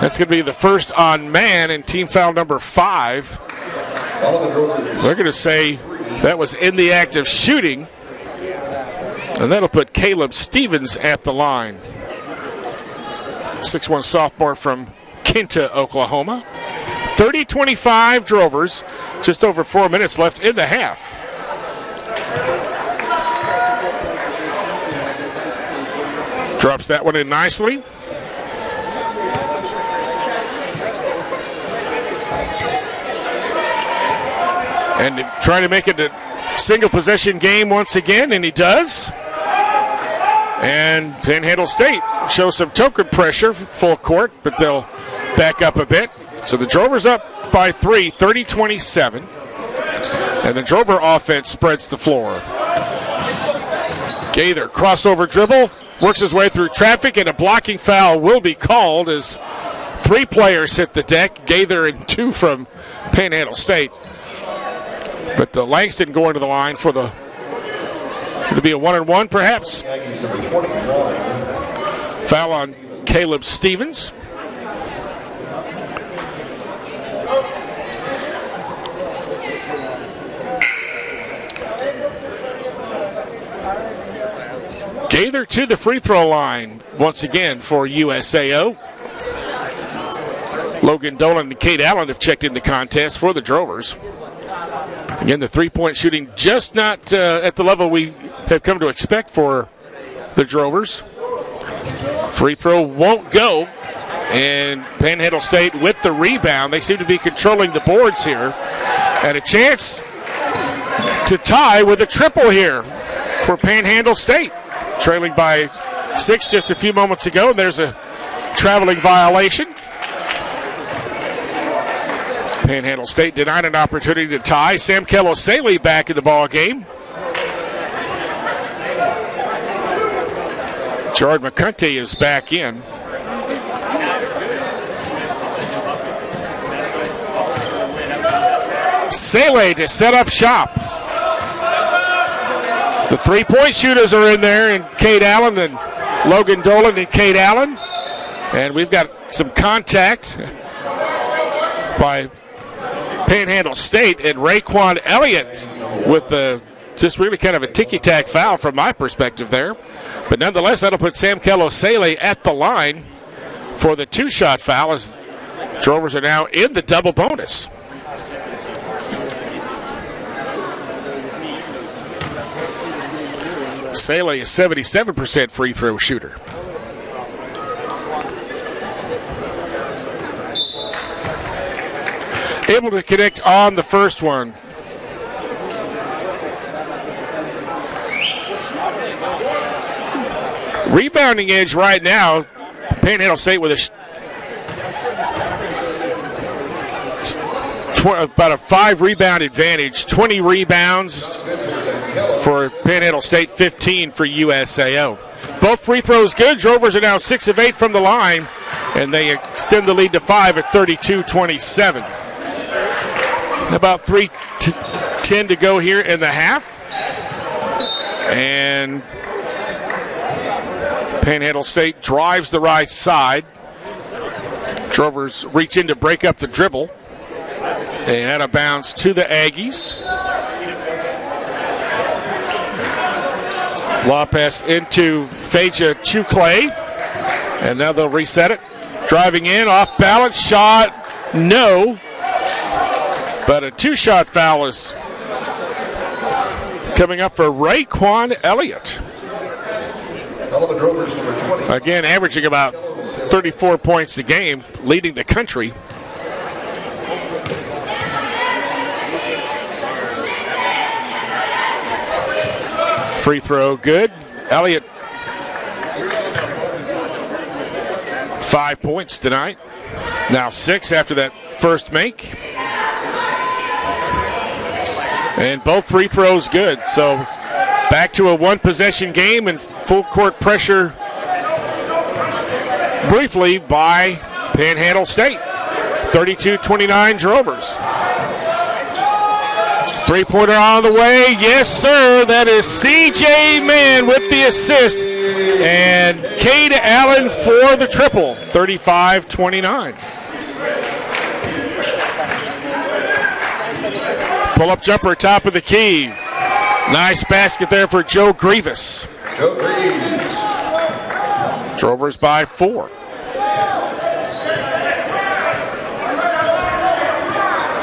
That's going to be the first on Mann and team foul number 5. They're going to say that was in the act of shooting, and that'll put Caleb Stevens at the line. 6'1 sophomore from Kinta, Oklahoma. 30-25 Drovers. Just over 4 minutes left in the half. Drops that one in nicely. And trying to make it a single possession game once again, and he does. And Panhandle State shows some token pressure, full court, but they'll back up a bit. So the Drovers up by 3, 30-27. And the Drover offense spreads the floor. Gaither, crossover dribble, works his way through traffic, and a blocking foul will be called as 3 players hit the deck, Gaither and 2 from Panhandle State. But Langston going to the line for the It'll be a 1-and-1 perhaps. Aggies number 21. Foul on Caleb Stevens. Gaither to the free throw line once again for USAO. Logan Dolan and Cade Allen have checked in the contest for the Drovers. Again, the three-point shooting just not at the level we have come to expect for the Drovers. Free throw won't go. And Panhandle State with the rebound. They seem to be controlling the boards here. And a chance to tie with a triple here for Panhandle State. Trailing by 6 just a few moments ago. And there's a traveling violation. Panhandle State denied an opportunity to tie. Sam Kello-Saley back in the ball game. Jared McCunty is back in. Saley to set up shop. The three-point shooters are in there, and Cade Allen and Logan Dolan and Cade Allen. And we've got some contact by Panhandle State and Raekwon Elliott with the just really kind of a ticky-tack foul from my perspective there. But nonetheless, that'll put Sam Kello-Saley at the line for the two-shot foul as Drovers are now in the double bonus. Saley is 77% free throw shooter. Able to connect on the first one. Rebounding edge right now, Panhandle State with about a 5 rebound advantage, 20 rebounds for Panhandle State, 15 for USAO. Both free throws good. Drovers are now 6 of 8 from the line, and they extend the lead to 5 at 32-27. About 3:10 to go here in the half. And Panhandle State drives the right side. Drovers reach in to break up the dribble. And out of bounds to the Aggies. Lob pass into Phaedra Chuclay. And now they'll reset it. Driving in, off balance, shot, no. But a two-shot foul is coming up for Raekwon Elliott. Again, averaging about 34 points a game, leading the country. Free throw good. Elliott, 5 points tonight. Now 6 after that first make. And both free throws good. So back to a one-possession game and full court pressure briefly by Panhandle State. 32-29 Drovers. Three-pointer on the way. Yes, sir. That is C.J. Mann with the assist. And Cade Allen for the triple. 35-29. Pull-up jumper, top of the key. Nice basket there for Joe Grievous. Joe Grievous. Drovers by 4.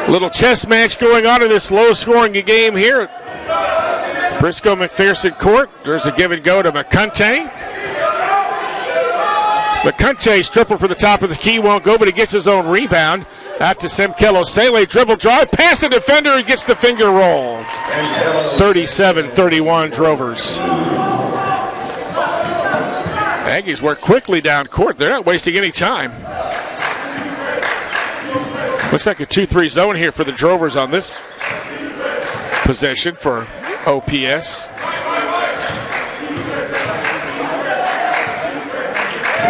Little chess match going on in this low-scoring game here at Briscoe McPherson Court. There's a give and go to McCunty. McCunty's triple for the top of the key won't go, but he gets his own rebound. Out to Sam Kello-Saley, dribble drive, pass the defender, he gets the finger roll. 37-31 Drovers. Aggies work quickly down court. They're not wasting any time. Looks like a 2-3 zone here for the Drovers on this possession for OPS.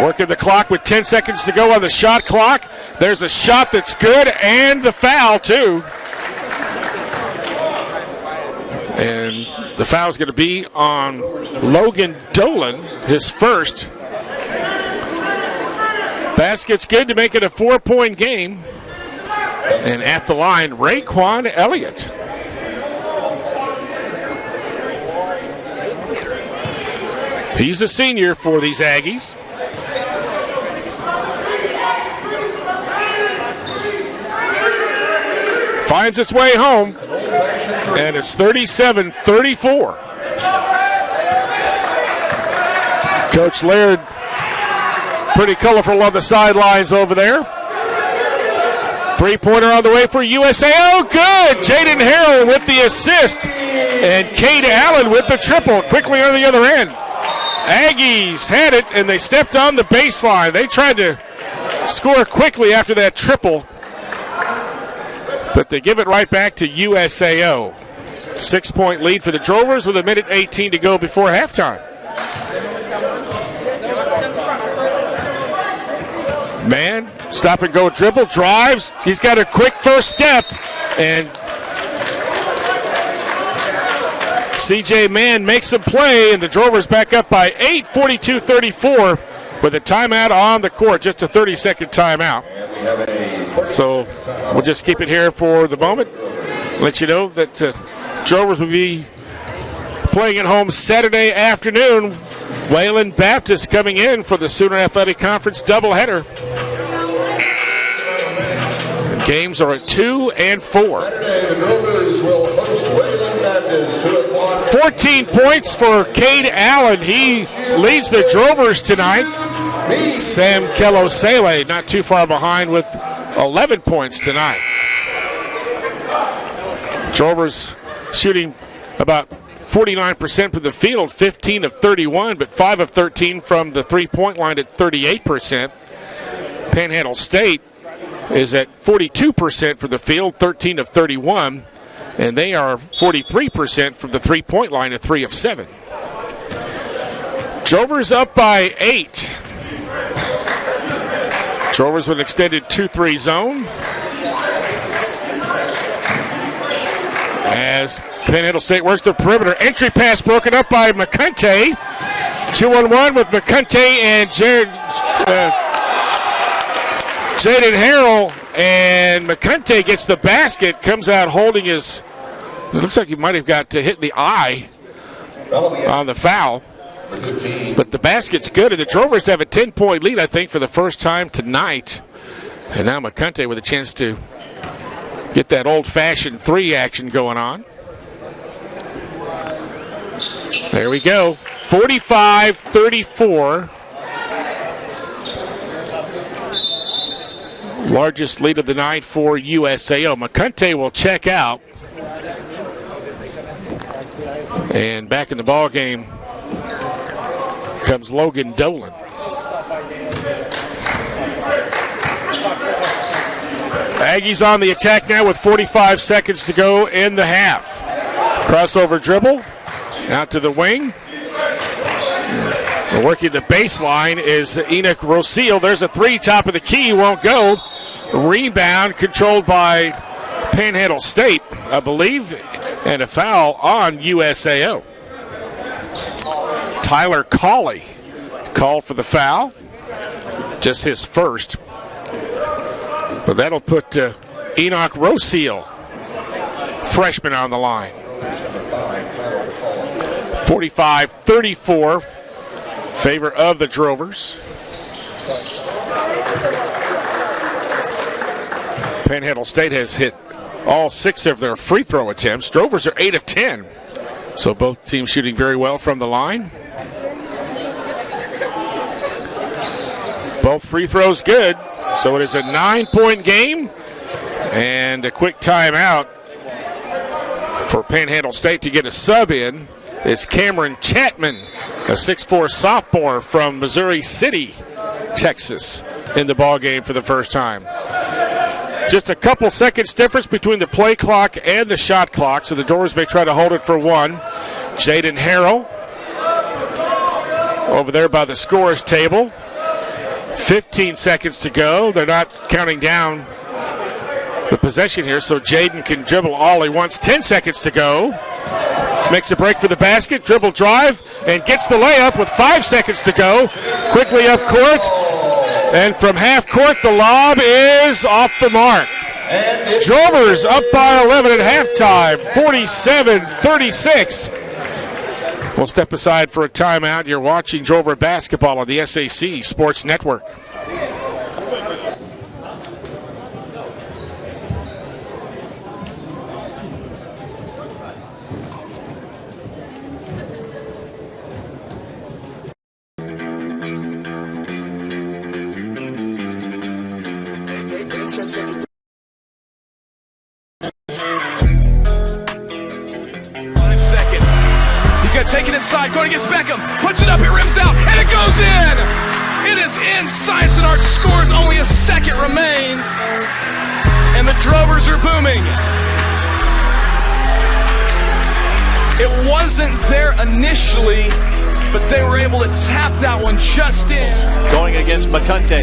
Working the clock with 10 seconds to go on the shot clock. There's a shot that's good and the foul too. And The foul's going to be on Logan Dolan, his first. Basket's good to make it a 4-point game. And at the line, Raekwon Elliott. He's a senior for these Aggies. Finds its way home, and it's 37-34. Coach Laird, pretty colorful on the sidelines over there. Three-pointer on the way for USAO. Good! Jaden Harrell with the assist, and Cade Allen with the triple. Quickly on the other end. Aggies had it, and they stepped on the baseline. They tried to score quickly after that triple, but they give it right back to USAO. 6-point lead for the Drovers with 1:18 to go before halftime. Man, stop and go dribble, drives. He's got a quick first step, and CJ Mann makes a play, and the Drovers back up by 8, 42-34, with a timeout on the court, just a 30-second timeout. So we'll just keep it here for the moment. Let you know that Drovers will be playing at home Saturday afternoon. Wayland Baptist coming in for the Sooner Athletic Conference doubleheader. Games are at 2 and 4. 14 points for Cade Allen. He leads the Drovers tonight. Sam Kello-Sele not too far behind with 11 points tonight. Drovers shooting about 49% from the field, 15 of 31, but 5 of 13 from the three-point line at 38%. Panhandle State is at 42% from the field, 13 of 31, and they are 43% from the three-point line at 3 of 7. Drovers up by 8. Drovers with an extended 2-3 zone. As Panhandle State works the perimeter. Entry pass broken up by McCunty. 2-on-1 with McCunty and Jaden Harrell. And McCunty gets the basket, comes out holding his, it looks like he might have got to hit the eye on the foul. But the basket's good, and the Drovers have a 10-point lead, I think, for the first time tonight. And now McCunty with a chance to get that old-fashioned 3 action going on. There we go. 45-34. Largest lead of the night for USAO. McCunty will check out. And back in the ball game comes Logan Dolan. Aggies on the attack now with 45 seconds to go in the half. Crossover dribble. Out to the wing. Working the baseline is Enoch Rosil. There's a 3, top of the key, won't go. Rebound controlled by Panhandle State, I believe, and a foul on USAO. Tyler Cawley called for the foul. Just his first. But that'll put Enoch Rosil, freshman, on the line. 45-34, favor of the Drovers. Panhandle State has hit all 6 of their free throw attempts. Drovers are 8 of 10. So both teams shooting very well from the line. Both free throws good. So it is a 9-point game. And a quick timeout for Panhandle State to get a sub in is Cameron Chapman, a 6'4 sophomore from Missouri City, Texas, in the ball game for the first time. Just a couple seconds difference between the play clock and the shot clock, so the Drovers may try to hold it for 1. Jaden Harrell over there by the scorer's table. 15 seconds to go. They're not counting down the possession here, so Jaden can dribble all he wants. 10 seconds to go. Makes a break for the basket, dribble drive, and gets the layup with 5 seconds to go. Quickly up court, and from half court, the lob is off the mark. Drovers up by 11 at halftime, 47-36. We'll step aside for a timeout. You're watching Drover basketball on the SAC Sports Network. Take it inside, going against Beckham, puts it up, it rims out, and it goes in! It is in. Science and Art scores, only a second remains, and the Drovers are booming. It wasn't there initially, but they were able to tap that one just in. Going against McCunte.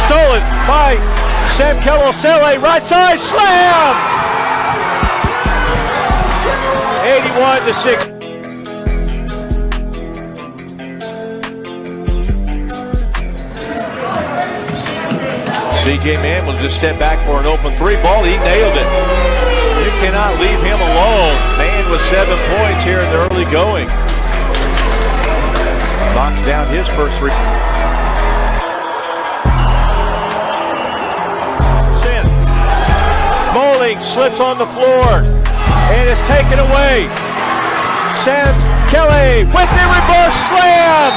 Stolen by Sam Kelosele, right side, slam! 81-6. CJ Mann will just step back for an open three ball. He nailed it. You cannot leave him alone. Mann with 7 points here in the early going. Knocks down his first three. Bowling slips on the floor and is taken away. Sam Kelly with the reverse slam.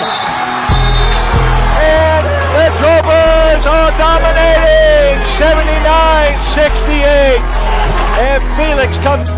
And the Drovers are dominating 79-68. And Felix comes.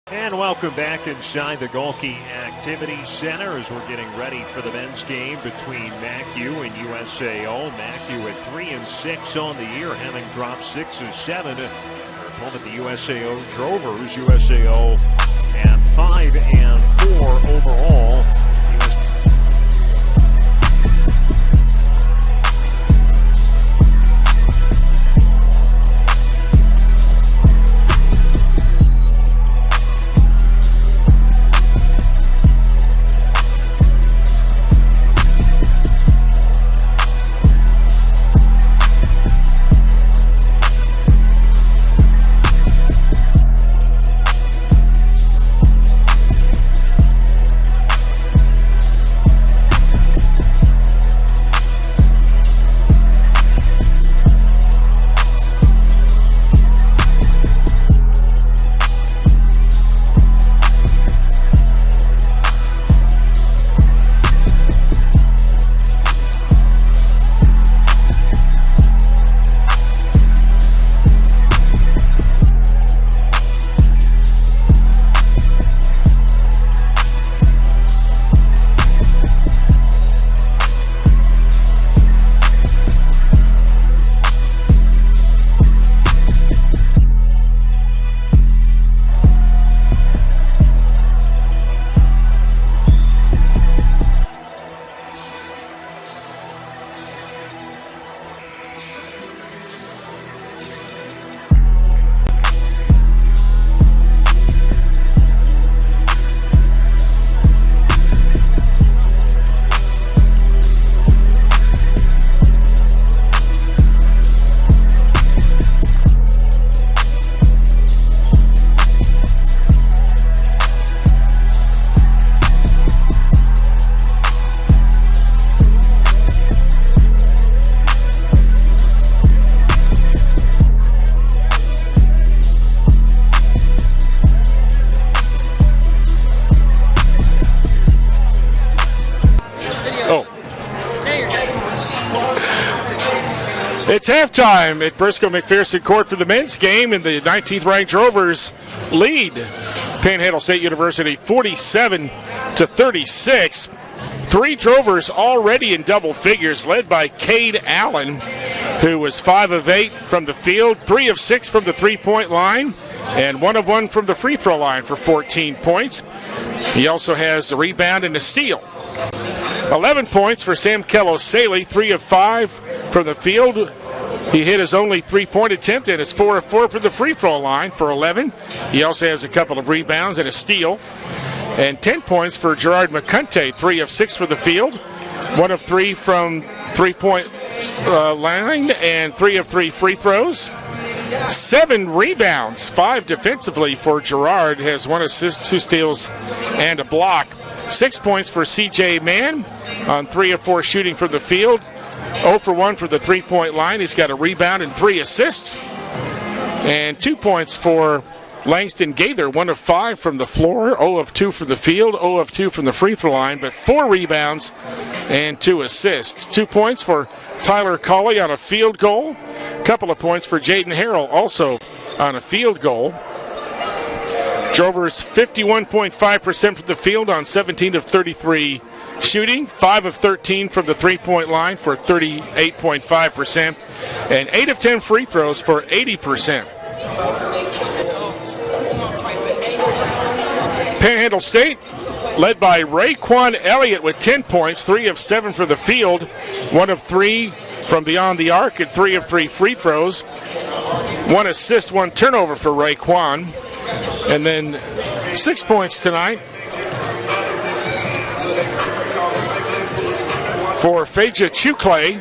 And welcome back inside the Golke Activity Center as we're getting ready for the men's game between MacU and USAO. MacU at 3-6 on the year, having dropped 6 of 7. Their opponent, the USAO Drovers. USAO at 5-4 overall. It's halftime at Briscoe McPherson Court for the men's game, and the 19th ranked Drovers lead Panhandle State University 47-36. 3 Drovers already in double figures, led by Cade Allen, who was 5 of 8 from the field, 3 of 6 from the three-point line, and 1 of 1 from the free throw line for 14 points. He also has a rebound and a steal. 11 points for Sam Kello-Saley, 3 of 5 from the field. He hit his only three-point attempt and is 4 of 4 from the free throw line for 11. He also has a couple of rebounds and a steal. And 10 points for Gerard McCunte, 3 of 6 for the field, 1 of 3 from three-point line, and 3 of 3 free throws. 7 rebounds, 5 defensively for Gerard, has 1 assist, 2 steals, and a block. 6 points for C.J. Mann on 3 of 4 shooting from the field, 0 for 1 for the three-point line. He's got a rebound and 3 assists. And 2 points for Langston Gaither, 1 of 5 from the floor, 0 of 2 from the field, 0 of 2 from the free throw line, but 4 rebounds and 2 assists. 2 points for Tyler Colley on a field goal. A couple of points for Jaden Harrell, also on a field goal. Drovers 51.5% from the field on 17 of 33 shooting, 5 of 13 from the three-point line for 38.5%, and 8 of 10 free throws for 80%. Panhandle State, led by Raekwon Elliott with 10 points, 3 of 7 for the field, 1 of 3 from beyond the arc, and 3 of 3 free throws. 1 assist, 1 turnover for Raekwon. And then 6 points tonight for Phaedra Chukle.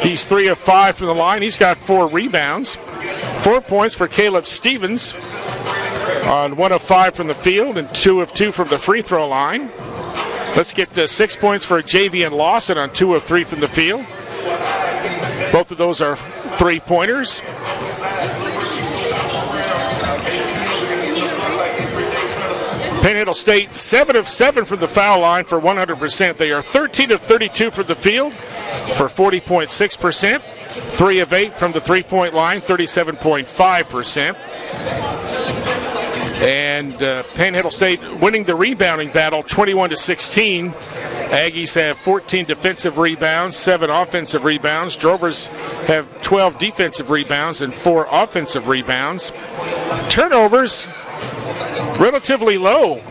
He's 3 of 5 from the line. He's got 4 rebounds. 4 points for Caleb Stevens on 1 of 5 from the field and 2 of 2 from the free throw line. Let's get 6 points for Javian Lawson on 2 of 3 from the field. Both of those are 3-pointers. Panhandle State 7 of 7 from the foul line for 100%. They are 13 of 32 from the field for 40.6%. 3 of 8 from the three-point line, 37.5%. And Panhandle State winning the rebounding battle 21-16. Aggies have 14 defensive rebounds, 7 offensive rebounds. Drovers have 12 defensive rebounds and 4 offensive rebounds. Turnovers relatively low.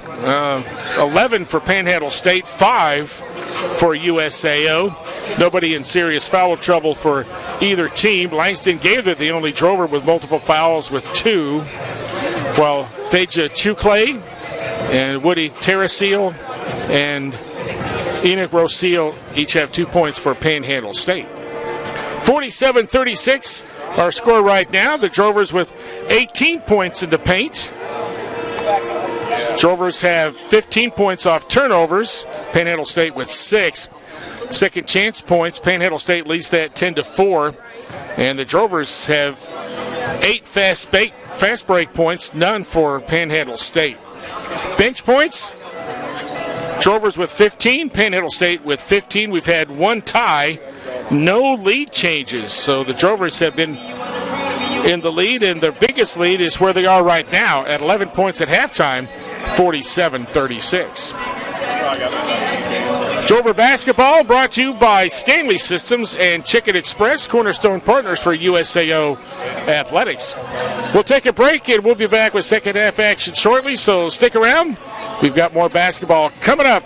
11 for Panhandle State, 5 for USAO. Nobody in serious foul trouble for either team. Langston Gaither, the only Drover with multiple fouls with 2, while Phaedra Chukle and Woody Terrasil and Enoch Roseal each have 2 points for Panhandle State. 47-36, our score right now. The Drovers with 18 points in the paint. Drovers have 15 points off turnovers. Panhandle State with 6. Second chance points. Panhandle State leads that 10-4. And the Drovers have 8 fast break points, none for Panhandle State. Bench points. Drovers with 15, Panhandle State with 15. We've had 1 tie, no lead changes. So the Drovers have been in the lead, and their biggest lead is where they are right now at 11 points at halftime, 47-36. Drover basketball brought to you by Stanley Systems and Chicken Express, cornerstone partners for USAO Athletics. We'll take a break, and we'll be back with second half action shortly, so stick around. We've got more basketball coming up.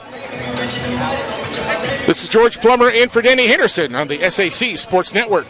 This is George Plummer in for Danny Henderson on the SAC Sports Network.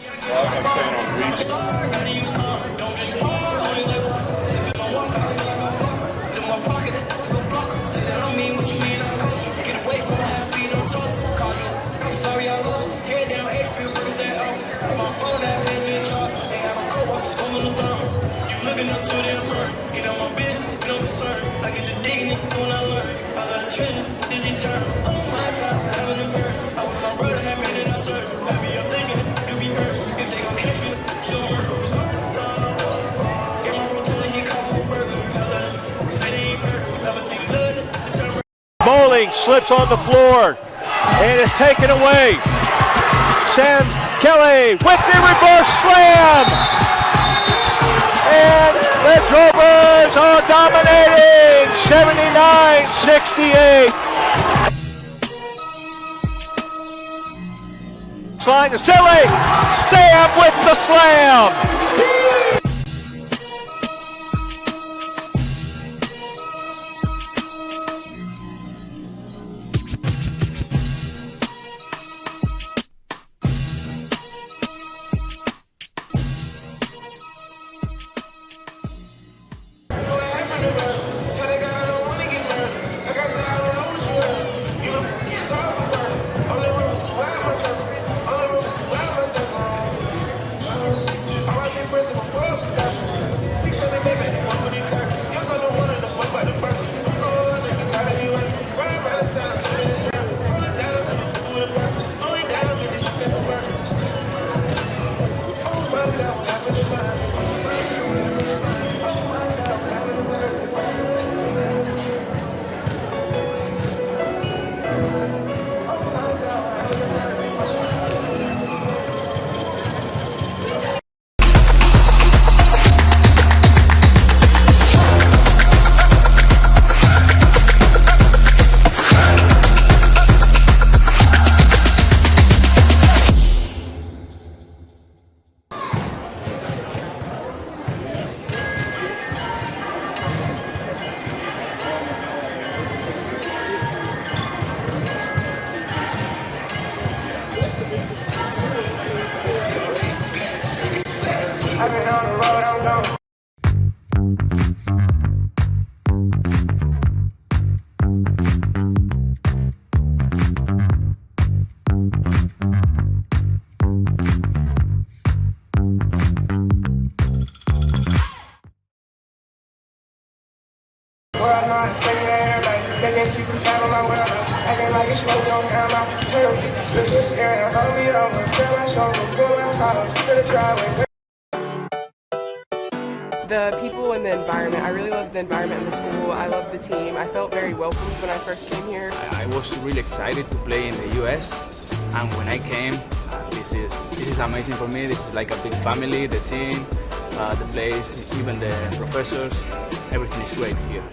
Bowling slips on the floor and is taken away. Sam Kelly with the reverse slam. And the Drovers are dominating 79-68. Line to Silly. Sam with the slam. I've been on the road, I'm gone. World know I'm taking everybody. They can keep the time on my world. Acting like it's smoke, don't count my tail. The twist area, hold me over. Tell my shoulder, pull my car to the driveway. The people and the environment. I really loved the environment in the school. I loved the team. I felt very welcomed when I first came here. I was really excited to play in the U.S. and when I came, this is amazing for me. This is like a big family, the team, the place, even the professors. Everything is great here.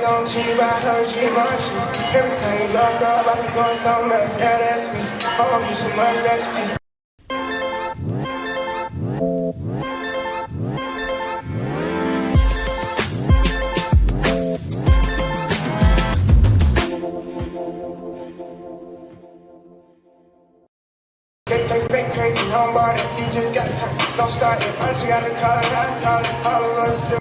Don't cheat by her, she wants you. Every time you look up, I be going something else. Yeah, that's me. I don't do so much, that's me. They fake crazy, homebody. You just got time. Don't start it. First you gotta call it, I call it. All of us still.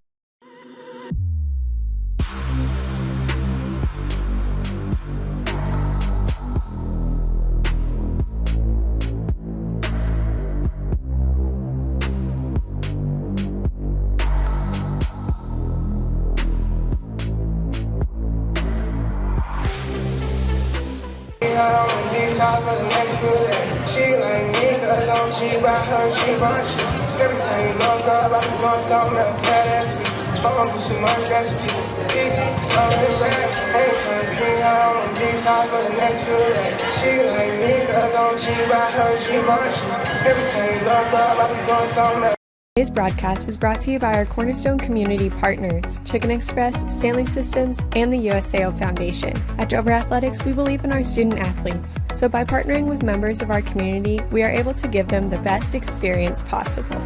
For the next few days. She like me, cause don't cheat by her, she wants you. Every time you look up, I can want something else, yeah, that's me. I don't do too much, that's me. Easy, so embarrassed. Ain't trying to see how I'm on detox for the next few days. She like me, cause don't cheat by her, she wants you. Every time you look up, I can want something else. Today's broadcast is brought to you by our Cornerstone community partners, Chicken Express, Stanley Systems, and the USAO Foundation. At Drover Athletics, we believe in our student athletes, so by partnering with members of our community, we are able to give them the best experience possible.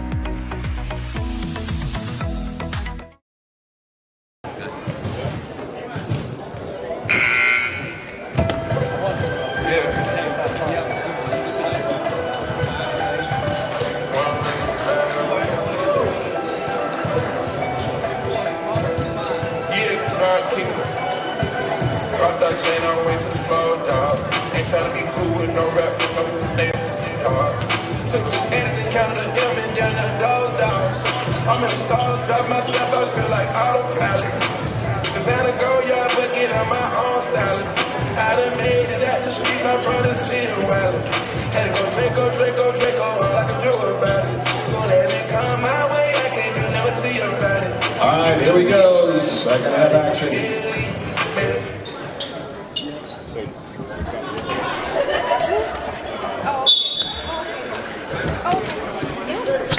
Rockstar chain on way to the floor, dog. Ain't tryna be cool with no rap, with no damn dog. Took 2 N's and counted the M and down the doors, dog. I'm in the stars, drop myself, I feel like autopilot. Cause I done go yard, but get on my own stylist. I done made it out the street, my brother still wildin'. Had to go Draco, all I can do about it. Soon as it come my way, I can't do never see about it. All right, here we go. Second half action.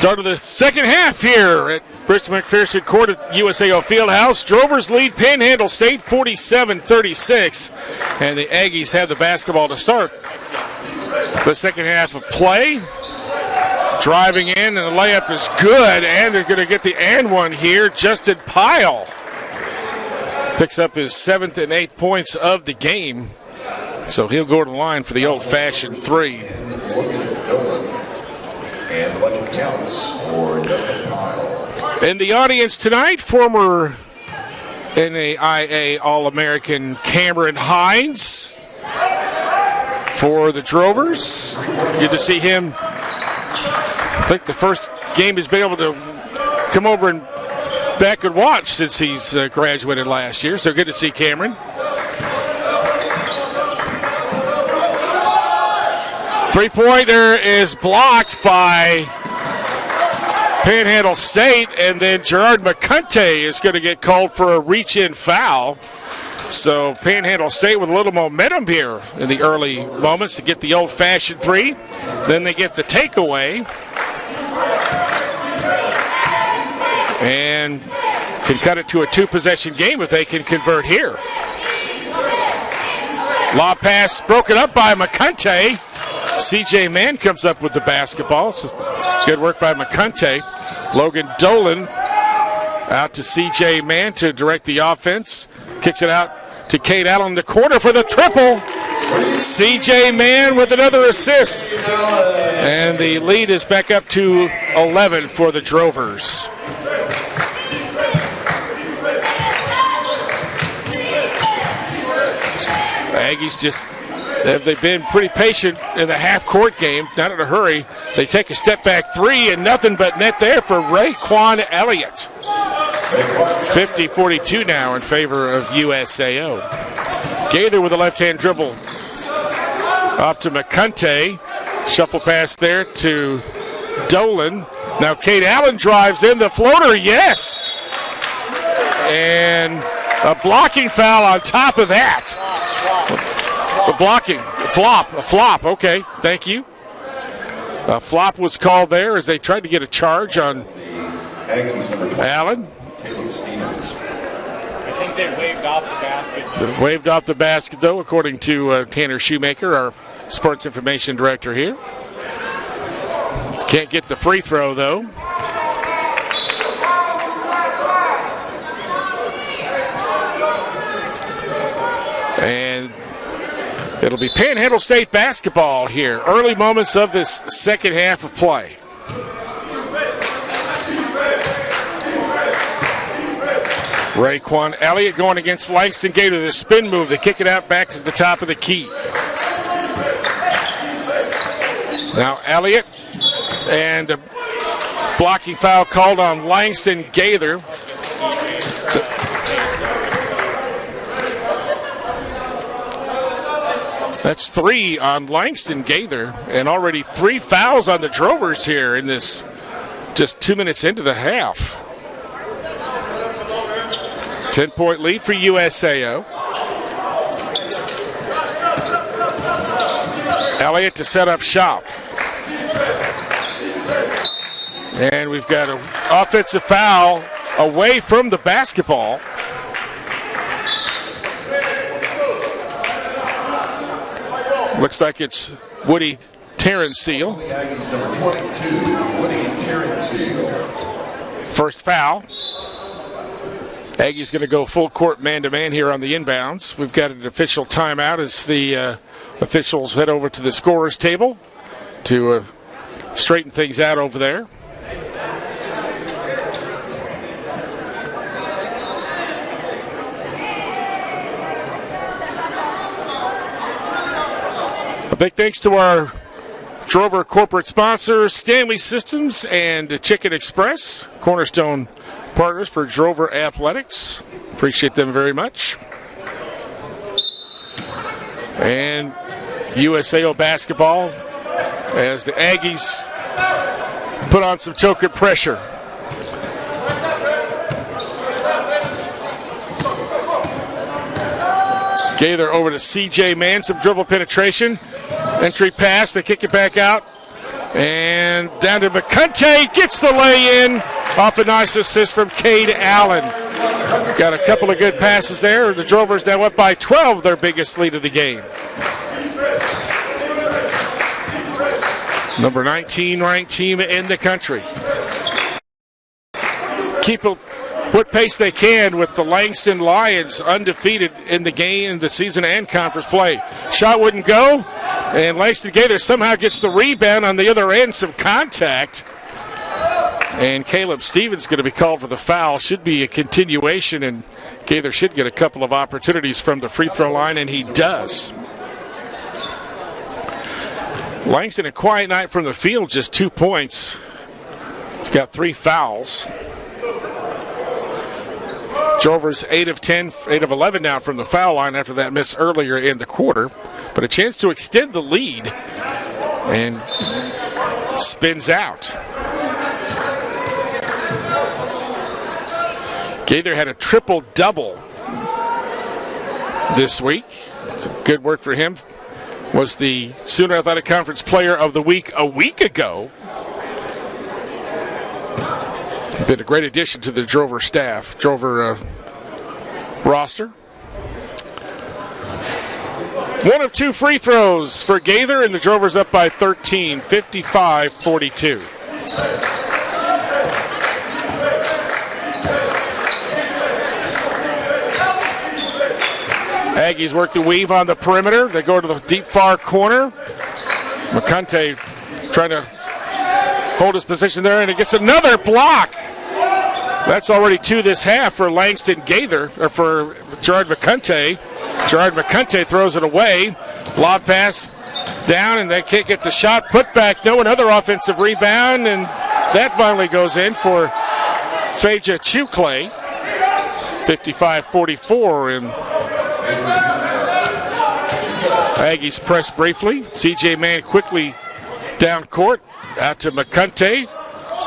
Start of the second half here at Bristol McPherson Court at USAO Fieldhouse. Drovers lead Panhandle State 47-36, and the Aggies have the basketball to start the second half of play. Driving in, and the layup is good, and they're going to get the and one here. Justin Pyle picks up his 7th and 8th points of the game, so he'll go to the line for the old-fashioned three. And the bucket counts for Justin Pyle. In the audience tonight, former NAIA All-American Cameron Hines for the Drovers. Good to see him. I think the first game he's been able to come over and back and watch since he's graduated last year, so good to see Cameron. Three-pointer is blocked by Panhandle State, and then Gerard McCunty is going to get called for a reach-in foul. So Panhandle State with a little momentum here in the early moments to get the old-fashioned three. Then they get the takeaway and can cut it to a two-possession game if they can convert here. Lob pass broken up by McCunty. CJ Mann comes up with the basketball. So good work by McCunty. Logan Dolan out to CJ Mann to direct the offense. Kicks it out to Cade Allen in the corner for the triple. CJ Mann with another assist. And the lead is back up to 11 for the Drovers. Aggies just, they've been pretty patient in the half-court game, not in a hurry. They take a step-back three, and nothing but net there for Raekwon Elliott. 50-42 now in favor of USAO. Gaither with a left-hand dribble off to McCunty. Shuffle pass there to Dolan. Now Cade Allen drives in the floater, yes! And a blocking foul on top of that. A blocking, a flop, okay, thank you. A flop was called there as they tried to get a charge on Allen. Caleb Stevens. I think they waved off the basket. They waved off the basket, though, according to Tanner Shoemaker, our sports information director here. Can't get the free throw, though. And it'll be Panhandle State basketball here. Early moments of this second half of play. Raekwon Elliott going against Langston Gaither. The spin move. They kick it out back to the top of the key. Now Elliott, and a blocking foul called on Langston Gaither. That's three on Langston Gaither, and already 3 fouls on the Drovers here in this just 2 minutes into the half. 10-point lead for USAO. Elliott to set up shop. And we've got an offensive foul away from the basketball. Looks like it's Woody Terrenceal. The Aggies, number 22, Woody Terrenceal. First foul. Aggies going to go full court man-to-man here on the inbounds. We've got an official timeout as the officials head over to the scorer's table to straighten things out over there. A big thanks to our Drover corporate sponsors, Stanley Systems and Chicken Express, cornerstone partners for Drover Athletics. Appreciate them very much. And USAO basketball as the Aggies put on some token pressure. Gaither over to CJ Mann, some dribble penetration. Entry pass, they kick it back out And down to McCunty, gets the lay-in off a nice assist from Cade Allen. Got a couple of good passes there. The Drovers now up by 12, their biggest lead of the game. Number 19 ranked team in the country. Keep what pace they can with the Langston Lions undefeated in the game, the season and conference play. Shot wouldn't go, and Langston Gaither somehow gets the rebound on the other end, some contact. And Caleb Stevens going to be called for the foul. Should be a continuation, and Gaither should get a couple of opportunities from the free throw line, and he does. Langston, a quiet night from the field, just 2 points. He's got 3 fouls. Drovers 8 of 10, 8 of 11 now from the foul line after that miss earlier in the quarter. But a chance to extend the lead, and spins out. Gaither had a triple-double this week. Good work for him. Was the Sooner Athletic Conference Player of the Week a week ago. Been a great addition to the Drover staff, Drover roster. 1 of 2 free throws for Gaither, and the Drovers up by 13, 55-42. Aggies work the weave on the perimeter. They go to the deep far corner. McCunty trying to hold his position there, and it gets another block. That's already 2 this half for Langston Gaither, or for Gerard McCunty. Gerard McCunty throws it away. Lob pass down, and they can't get the shot. Put back, no another offensive rebound, and that finally goes in for Phaedra Chuclay. 55-44, and Aggies press briefly. CJ Mann quickly down court. Out to McCunty.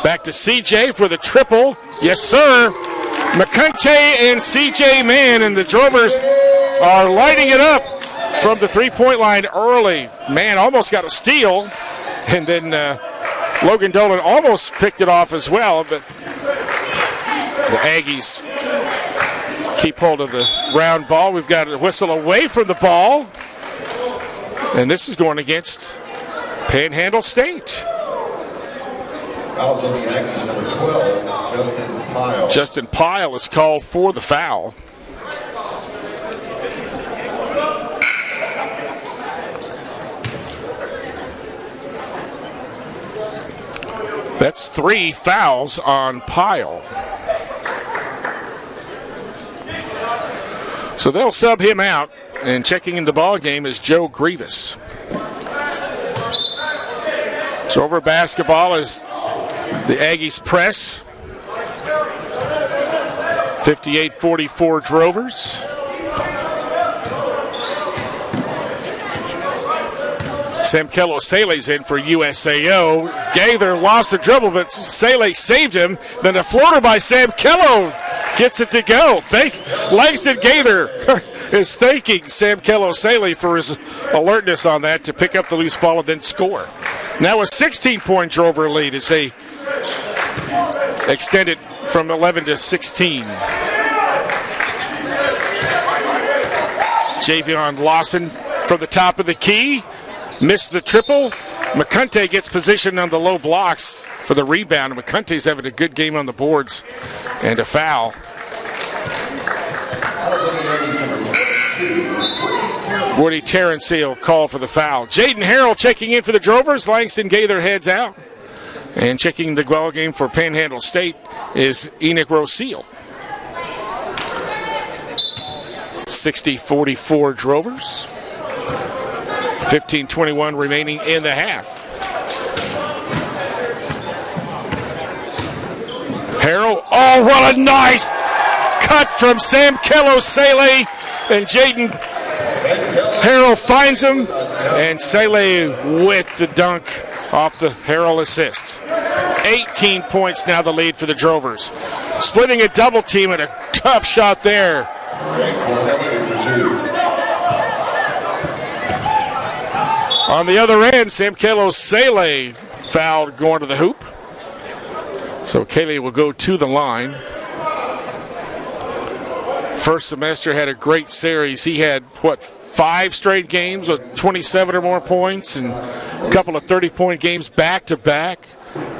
Back to CJ for the triple. Yes, sir. McCunty and CJ Mann, and the Drovers are lighting it up from the three-point line early. Mann almost got a steal, and then Logan Dolan almost picked it off as well, but the Aggies keep hold of the round ball. We've got a whistle away from the ball, and this is going against Panhandle State. Fouls on the Aggies, number 12, Justin Pyle. Justin Pyle is called for the foul. That's 3 fouls on Pyle. So they'll sub him out, and checking in the ball game is Joe Grievous. So over basketball is the Aggies press. 58-44 Drovers. Sam Kello Saley's in for USAO. Gaither lost the dribble, but Saley saved him. Then a floater by Sam Kello gets it to go. Langston Gaither is thanking Sam Kello Saley for his alertness on that to pick up the loose ball and then score. Now a 16-point Drover lead as they extend it from 11 to 16. Javion Lawson from the top of the key. Missed the triple. McCunty gets positioned on the low blocks for the rebound. McCunty's having a good game on the boards. And a foul. Woody Terrenceal called for the foul. Jaden Harrell checking in for the Drovers. Langston Gaither heads out. And checking the ball game for Panhandle State is Enoch Roseal. 60-44 Drovers. 15:21 remaining in the half. Harrell, oh, what a nice cut from Sam Kello Saley, and Jaden Harrell finds him, and Saley with the dunk off the Harrell assist. 18 points now the lead for the Drovers. Splitting a double team and a tough shot there. On the other end, Sam Kello Saley fouled going to the hoop. So Kaylee will go to the line. First semester had a great series. He had, 5 straight games with 27 or more points and a couple of 30-point games back-to-back.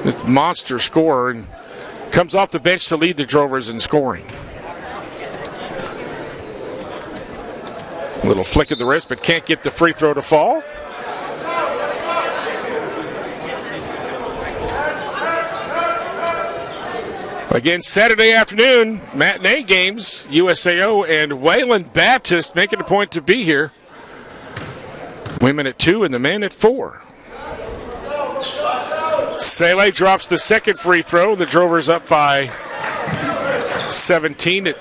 This monster scorer, and comes off the bench to lead the Drovers in scoring. A little flick of the wrist, but can't get the free throw to fall. Again, Saturday afternoon, matinee games, USAO and Wayland Baptist making a point to be here. Women at 2 and the men at 4. Sele drops the second free throw. The Drovers up by 17 at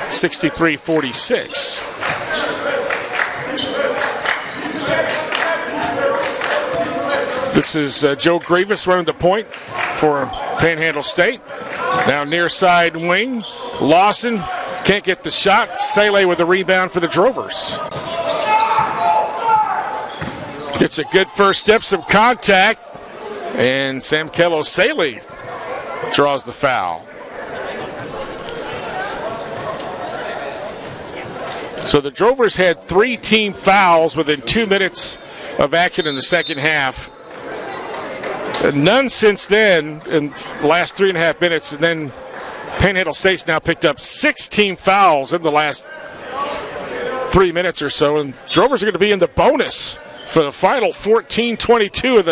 63-46. This is Joe Grievous running the point for Panhandle State. Now near side wing. Lawson can't get the shot. Sele with a rebound for the Drovers. Gets a good first step, some contact. And Sam Kello Sele draws the foul. So the Drovers had 3 team fouls within 2 minutes of action in the second half. None since then in the last 3.5 minutes, and then Panhandle State's now picked up 16 fouls in the last 3 minutes or so, and Drovers are going to be in the bonus for the final 14-22 of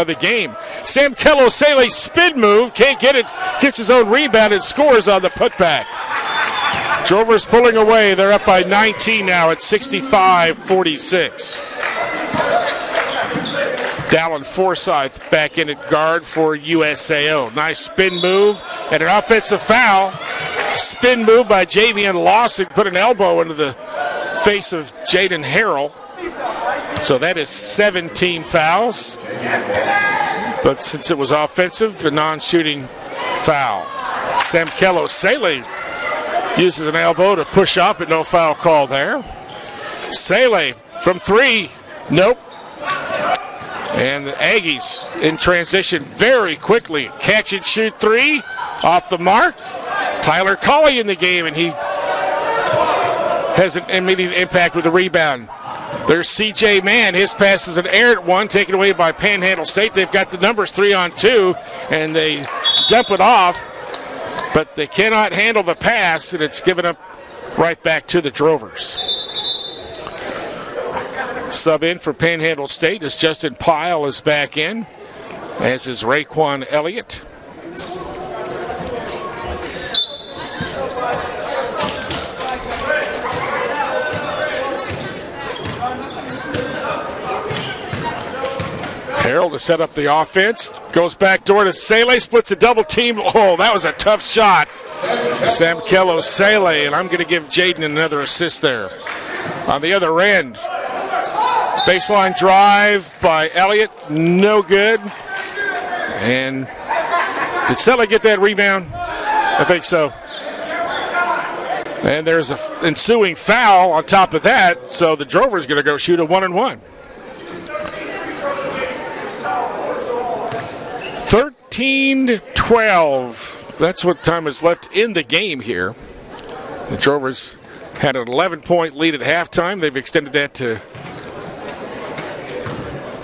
the game. Sam Kello Sele spin move, can't get it, gets his own rebound and scores on the putback. Drovers pulling away, they're up by 19 now at 65-46. Dallin Forsyth back in at guard for USAO. Nice spin move and an offensive foul. Spin move by Javian Lawson. Put an elbow into the face of Jaden Harrell. So that is 17 fouls. But since it was offensive, a non-shooting foul. Sam Kello Sele uses an elbow to push up, but no foul call there. Sele from 3. Nope. And the Aggies in transition very quickly. Catch and shoot 3 off the mark. Tyler Colley in the game, and he has an immediate impact with the rebound. There's CJ Mann. His pass is an errant one, taken away by Panhandle State. They've got the numbers 3-on-2, and they dump it off, but they cannot handle the pass, and it's given up right back to the Drovers. Sub in for Panhandle State as Justin Pyle is back in, as is Raekwon Elliott. Harrell to set up the offense. Goes back door to Sele, splits a double team. Oh, that was a tough shot. Sam Kello Sele, and I'm going to give Jaden another assist there. On the other end, baseline drive by Elliott, no good. And did Sele get that rebound? I think so. And there's an ensuing foul on top of that, so the Drovers going to go shoot a 1-and-1. 13-12. That's what time is left in the game here. The Drovers had an 11-point lead at halftime. They've extended that to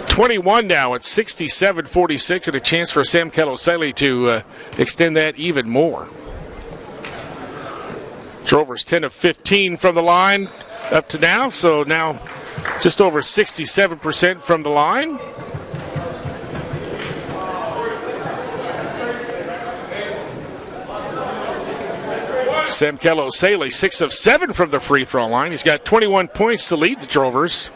21 now at 67-46, and a chance for Sam Kello Sele to extend that even more. Drovers 10 of 15 from the line up to now, so now just over 67% from the line. Sam Kello Sele 6 of 7 from the free throw line. He's got 21 points to lead the Drovers.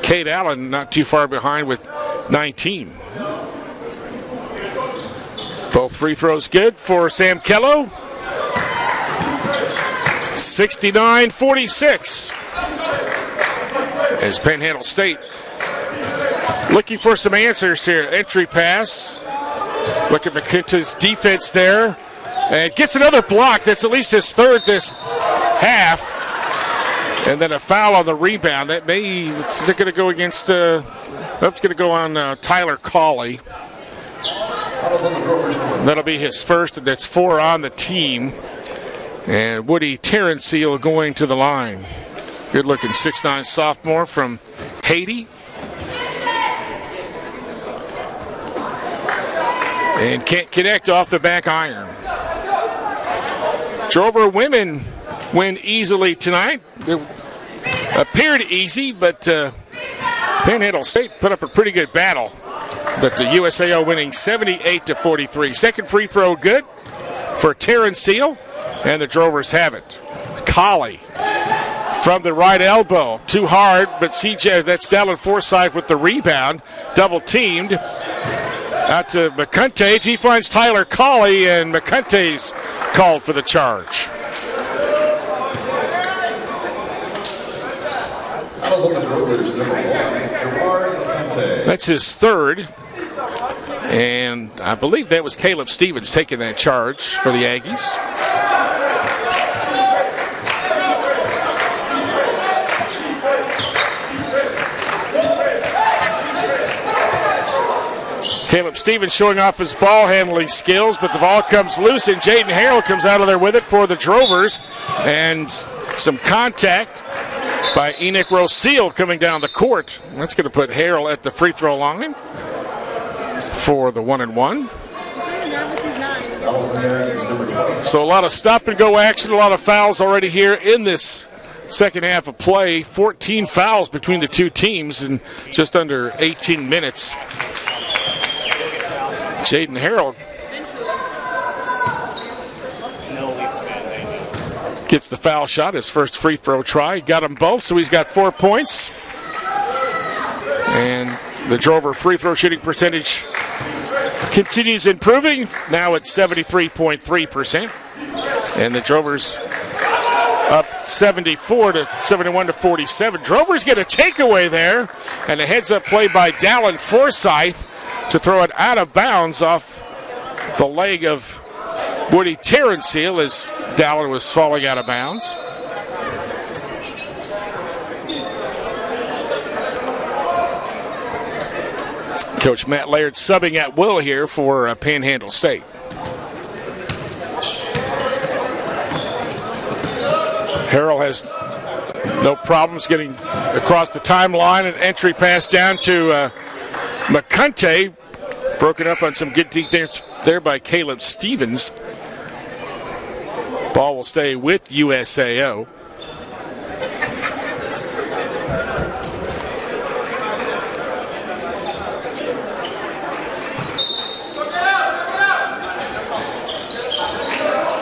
Cade Allen not too far behind with 19. Both free throws good for Sam Kello. 69-46. As Panhandle State looking for some answers here. Entry pass. Look at McKinty's defense there. And gets another block. That's at least his third this half. And then a foul on the rebound. That may, is it going to go against, that's going to go on Tyler Colley. That'll be his first, and that's 4 on the team. And Woody Terrenceal going to the line. Good-looking 6'9" sophomore from Haiti. And can't connect off the back iron. Drover women win easily tonight. It appeared easy, but Panhandle State put up a pretty good battle. But the USAO winning 78-43. Second free throw good for Terrenceal, and the Drovers have it. Colley from the right elbow. Too hard, but CJ, that's Dallin Forsyth with the rebound. Double teamed. Out to McCunty. He finds Tyler Colley, and McCunty's called for the charge. That's his third. And I believe that was Caleb Stevens taking that charge for the Aggies. Caleb Stevens showing off his ball handling skills, but the ball comes loose, and Jaden Harrell comes out of there with it for the Drovers. And some contact by Enoch Roseal coming down the court. That's going to put Harrell at the free throw line for the 1-and-1. So a lot of stop-and-go action, a lot of fouls already here in this second half of play. 14 fouls between the two teams in just under 18 minutes. Jaden Harrell gets the foul shot, his first free throw try. Got them both, so he's got 4 points. And the Drover free throw shooting percentage continues improving, now at 73.3%. And the Drovers up 71-47. Drovers get a takeaway there, and a heads-up play by Dallin Forsyth to throw it out of bounds off the leg of Woody Terrenceal as Dallin was falling out of bounds. Coach Matt Laird subbing at will here for Panhandle State. Harrell has no problems getting across the timeline. An entry pass down to McCunty. Broken up on some good defense there by Caleb Stevens. Ball will stay with USAO.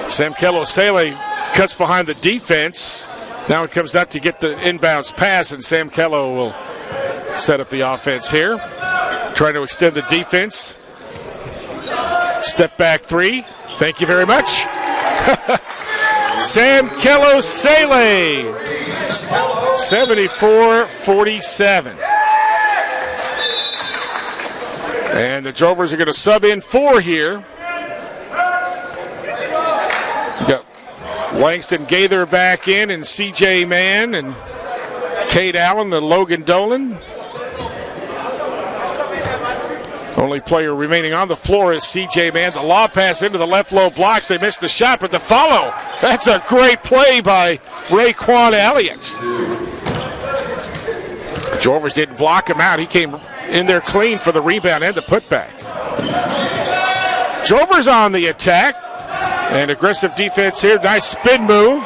Sam Kello-Saleh cuts behind the defense. Now it comes out to get the inbounds pass, and Sam Kello will set up the offense here. Trying to extend the defense. Step back three. Thank you very much. Sam Kello-Saleh. 74-47. And the Drovers are going to sub in 4 here. Got Langston Gaither back in, and CJ Mann and Cade Allen, the Logan Dolan. Only player remaining on the floor is CJ Mann. The lob pass into the left low blocks. They missed the shot, but the follow. That's a great play by Raekwon Elliott. Drovers didn't block him out. He came in there clean for the rebound and the putback. Drovers on the attack. And aggressive defense here. Nice spin move.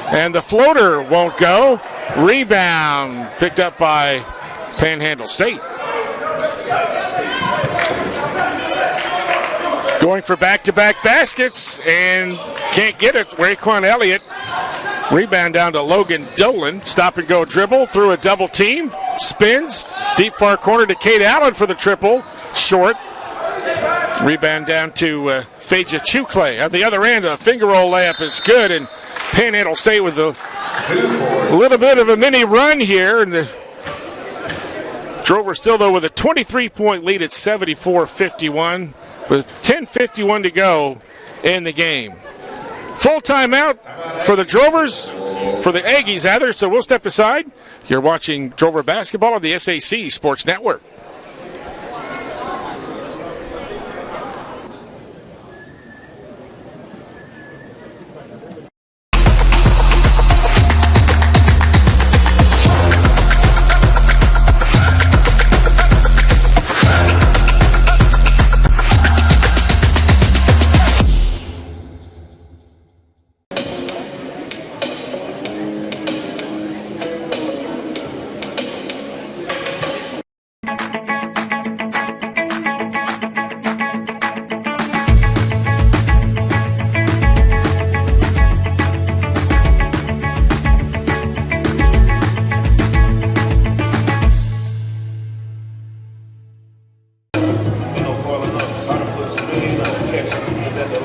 And the floater won't go. Rebound picked up by Panhandle State. Going for back-to-back baskets and can't get it. Raekwon Elliott. Rebound down to Logan Dolan. Stop and go dribble through a double team. Spins. Deep far corner to Cade Allen for the triple. Short. Rebound down to Phaedra Chukle. On the other end, a finger roll layup is good, and Panhandle State with a little bit of a mini run here. And the Drover still, though, with a 23-point lead at 74-51 with 10:51 to go in the game. Full timeout for the Drovers, for the Aggies, rather, so we'll step aside. You're watching Drover basketball on the SAC Sports Network.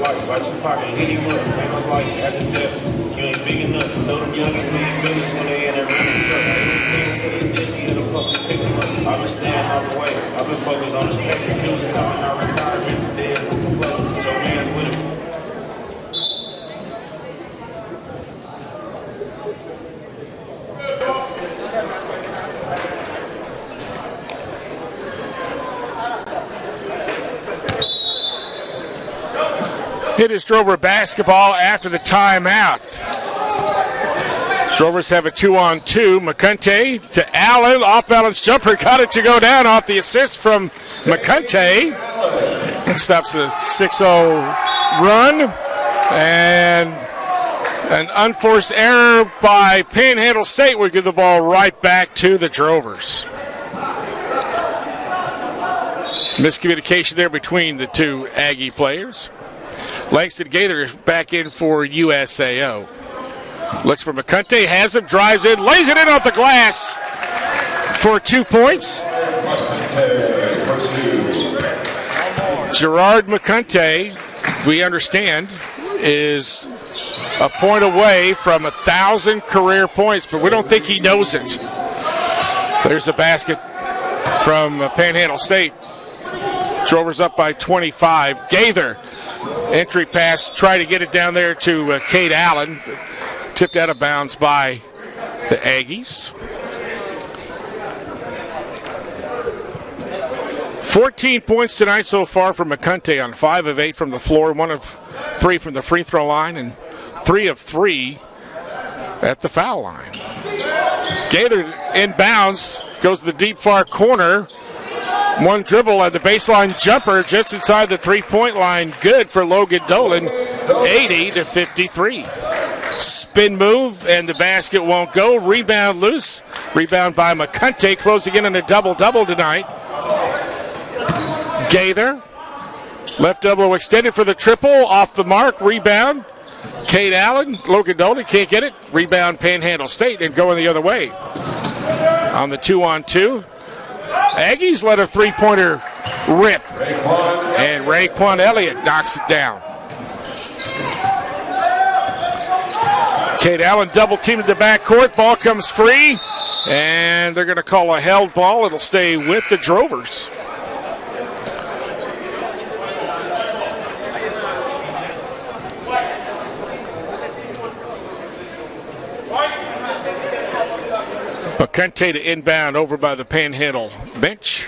life. Like Tupac and hit him up. Ain't no life after death. You ain't big enough. Know them youngins mean business when they in that running truck. They was staying till they dizzy and the puppets pick them up. I've been staying out the way. I've been focused on this paper. Killers coming out retirement. Dead. So man's with him. It is Drover basketball after the timeout. Drovers have a 2-on-2. McCunty to Allen. Off-balance jumper. Got it to go down off the assist from McCunty. It stops a 6-0 run. And an unforced error by Panhandle State would give the ball right back to the Drovers. Miscommunication there between the two Aggie players. Langston Gaither back in for USAO. Looks for McCunty, has him, drives in, lays it in off the glass for 2 points. Gerard McCunty, we understand, is a point away from 1,000 career points, but we don't think he knows it. There's a basket from Panhandle State. Drovers up by 25. Gaither. Entry pass, try to get it down there to Kate Allen. Tipped out of bounds by the Aggies. 14 points tonight so far from McCunty on 5 of 8 from the floor, 1 of 3 from the free throw line, and 3 of 3 at the foul line. Gaither inbounds, goes to the deep far corner. One dribble at the baseline jumper just inside the three-point line. Good for Logan Dolan, 80-53. Spin move, and the basket won't go. Rebound loose. Rebound by McCunty, closing in on a double-double tonight. Gaither, left elbow extended for the triple. Off the mark, rebound. Kate Allen, Logan Dolan can't get it. Rebound Panhandle State, and going the other way. On the 2-on-2. Aggies let a three-pointer rip, and Raekwon Elliott knocks it down. Kate Allen double-teamed in the backcourt. Ball comes free, and they're going to call a held ball. It'll stay with the Drovers. McCunty to inbound over by the Panhandle bench.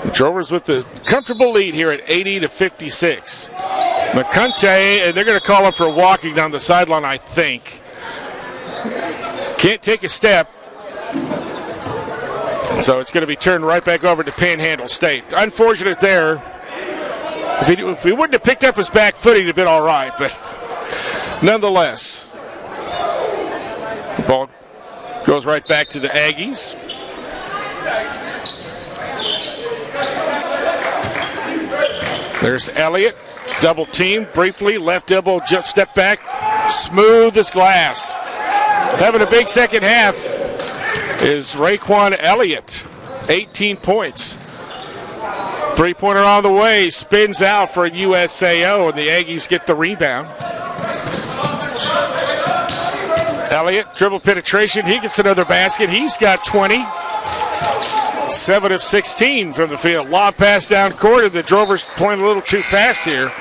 The Drovers with the comfortable lead here at 80-56. McCunty, and they're going to call him for walking down the sideline, I think. Can't take a step. So it's going to be turned right back over to Panhandle State. Unfortunate there. If he wouldn't have picked up his back foot, he'd have been all right. But nonetheless, the ball goes right back to the Aggies. There's Elliott, double team briefly, left elbow, just step back, smooth as glass. Having a big second half is Raekwon Elliott, 18 points. Three-pointer on the way, spins out for USAO, and the Aggies get the rebound. Elliott, dribble penetration, he gets another basket. He's got 20. 7 of 16 from the field. Lob pass down court, and the Drovers playing a little too fast here.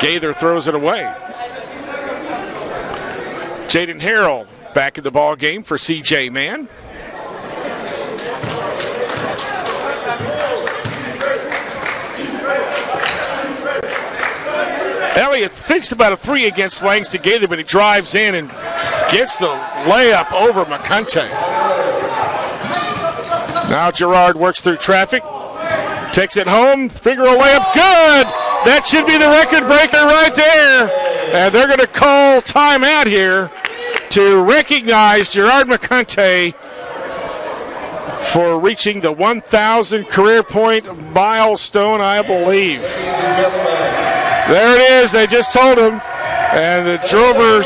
Gaither throws it away. Jaden Harrell back in the ball game for CJ Mann. Elliott thinks about a three against Langston Gaither, but he drives in and gets the layup over McCunty. Now Gerard works through traffic, takes it home, finger roll layup, good! That should be the record breaker right there. And they're going to call timeout here to recognize Gerard McCunty for reaching the 1,000 career point milestone, I believe. There it is. They just told him. And the Drover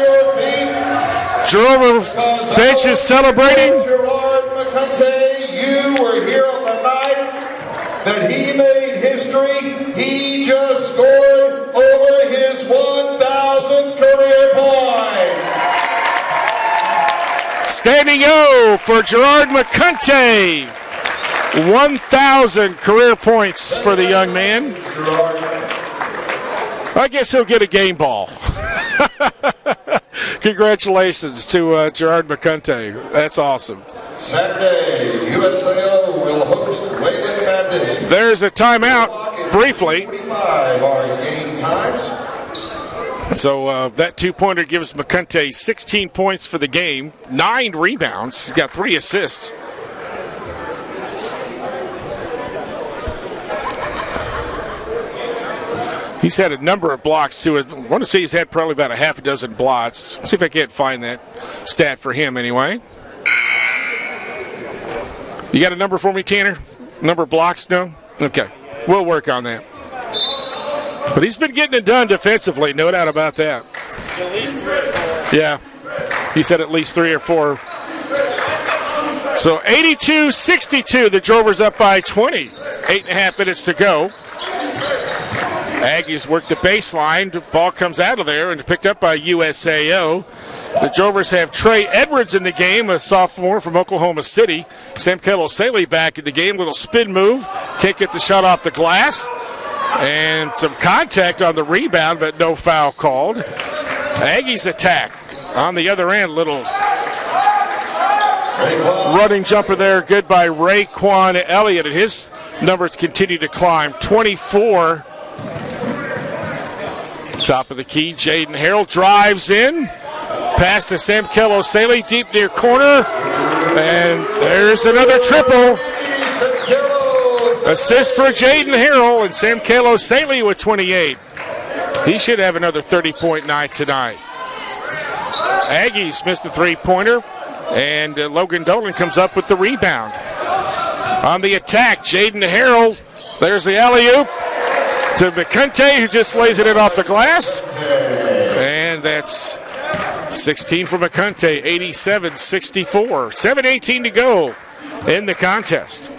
bench is celebrating. Gerard McCunty, Standing O for Gerard McCunty. 1,000 career points for the young man. I guess he'll get a game ball. Congratulations to Gerard McCunty. That's awesome. Saturday, USAO will host Wayland Baptist. There's a timeout briefly. 45 are game times. So that two-pointer gives McCunty 16 points for the game, 9 rebounds. He's got 3 assists. He's had a number of blocks, too. I want to say he's had probably about a half a dozen blocks. Let's see if I can't find that stat for him anyway. You got a number for me, Tanner? Number of blocks? No? Okay. We'll work on that. But he's been getting it done defensively, no doubt about that. Yeah. He said at least 3 or 4. So 82-62, the Drovers up by 20. 8.5 minutes to go. Aggies work the baseline. The ball comes out of there and picked up by USAO. The Drovers have Trey Edwards in the game, a sophomore from Oklahoma City. Sam Kello-Saley back in the game. Little spin move. Can't get the shot off the glass. And some contact on the rebound, but no foul called. Aggies attack. On the other end, little running jumper there. Good by Raekwon Elliott. And his numbers continue to climb. 24. Top of the key, Jaden Harrell drives in. Pass to Sam Kello-Saley, deep near corner. And there's another triple. Assist for Jaden Harrell, and Sam Kello-Saley with 28. He should have another 30-point night tonight. Aggies missed the three-pointer, and Logan Dolan comes up with the rebound. On the attack, Jaden Harrell. There's the alley-oop to McCunty, who just lays it in off the glass. And that's 16 for McCunty, 87-64. 7:18 to go in the contest.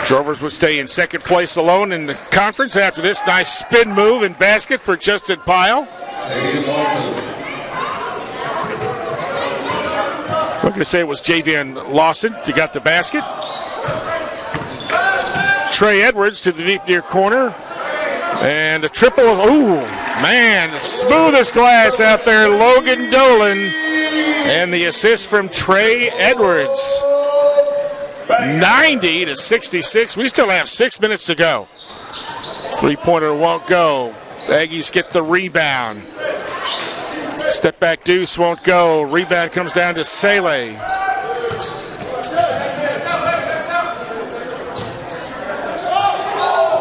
Drovers would stay in second place alone in the conference after this nice spin move and basket for Justin Pyle. We're going to say it was Javian Lawson who got the basket. Trey Edwards to the deep near corner. And a triple. Ooh, man, smooth as glass out there. Logan Dolan. And the assist from Trey Edwards. 90-66. We still have 6 minutes to go. Three-pointer won't go. Aggies get the rebound. Step back deuce won't go. Rebound comes down to Saleh.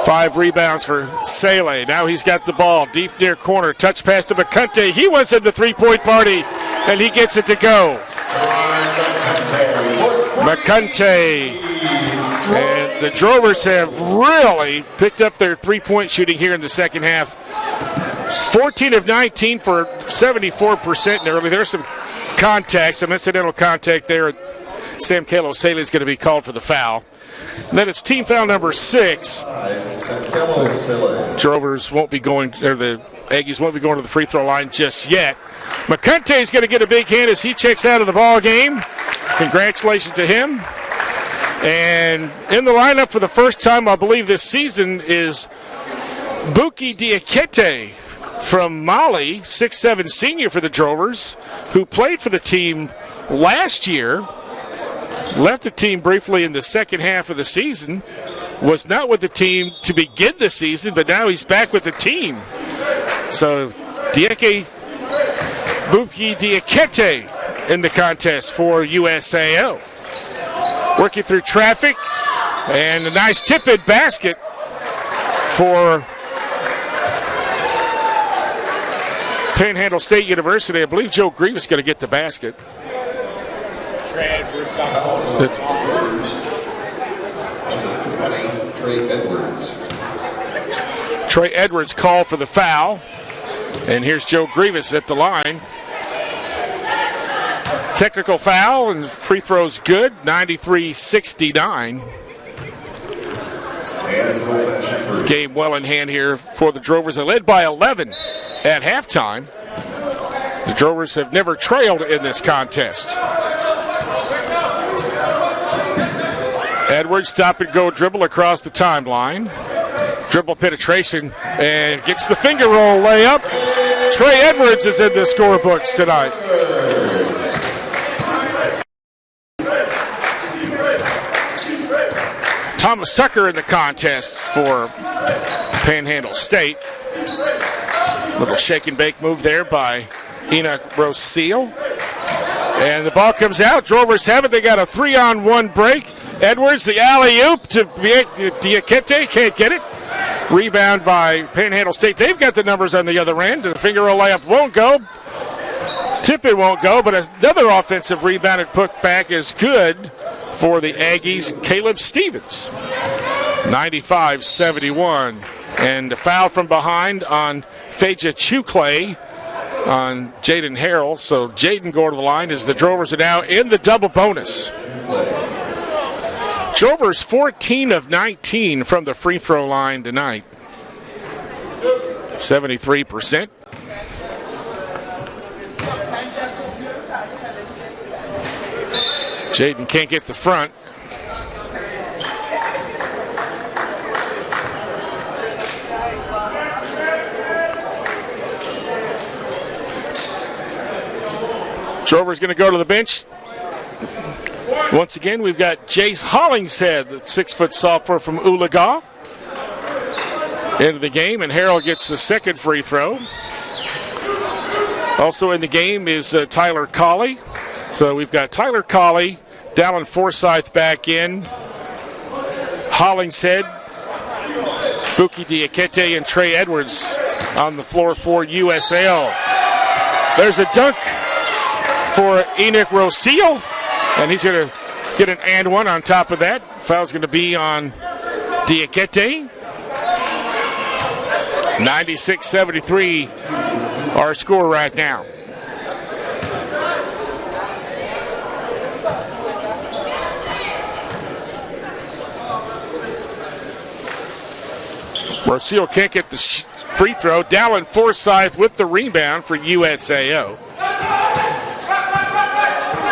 Five rebounds for Saleh. Now he's got the ball deep near corner. Touch pass to McCunty. He wants in the three-point party, and he gets it to go. McCunty. And the Drovers have really picked up their three-point shooting here in the second half. 14 of 19 for 74% early. There's some contact, some incidental contact there. Sam Kello-Saley is going to be called for the foul. And then it's team foul number 6. Drovers won't be going, or the Aggies won't be going to the free throw line just yet. McCunty is going to get a big hand as he checks out of the ball game. Congratulations to him. And in the lineup for the first time, I believe this season, is Buki Diakite from Mali, 6'7" senior for the Drovers, who played for the team last year. Left the team briefly in the second half of the season. Was not with the team to begin the season, but now he's back with the team. So Buki Diakite in the contest for USAO. Working through traffic, and a nice tip-in basket for Panhandle State University. I believe Joe Grievous is going to get the basket. Trey Edwards. Trey Edwards called for the foul. And here's Joe Grievous at the line. Technical foul, and free throw's good. 93-69. Game well in hand here for the Drovers. They led by 11 at halftime. The Drovers have never trailed in this contest. Edwards stop and go dribble across the timeline. Dribble penetration and gets the finger roll layup. Trey Edwards is in the scorebooks tonight. Thomas Tucker in the contest for Panhandle State. Little shake and bake move there by Enoch Roseal. And the ball comes out. Drovers have it. They got a 3-on-1 break. Edwards, the alley-oop to Diakete. Can't get it. Rebound by Panhandle State. They've got the numbers on the other end. The finger roll layup won't go. Tip it won't go, but another offensive rebound and put back is good for the Aggies. Caleb Stevens. 95-71. And a foul from behind on Phaedra Chukley on Jaden Harrell. So Jaden going to the line as the Drovers are now in the double bonus. Drovers 14 of 19 from the free throw line tonight. 73%. Jaden can't get the front. Drovers going to go to the bench. Once again, we've got Jace Hollingshead, the 6-foot sophomore from Oologah, into the game, and Harrell gets the second free throw. Also in the game is Tyler Colley. So we've got Tyler Colley, Dallin Forsyth back in, Hollingshead, Buki Diakete, and Trey Edwards on the floor for USAO. There's a dunk for Enoch Roseal, and he's going to get an and one on top of that. Foul's going to be on Diakete. 96-73, our score right now. Roseal can't get the free throw. Dallin Forsyth with the rebound for USAO.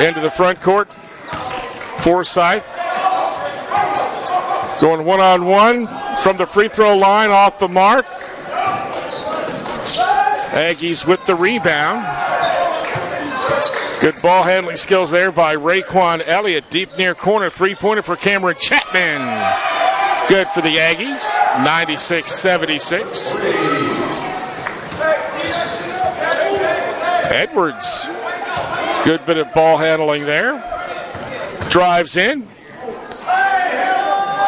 Into the front court. Forsyth going one-on-one from the free throw line off the mark. Aggies with the rebound. Good ball handling skills there by Raekwon Elliott. Deep near corner, three-pointer for Cameron Chapman. Good for the Aggies, 96-76. Edwards, good bit of ball handling there. Drives in.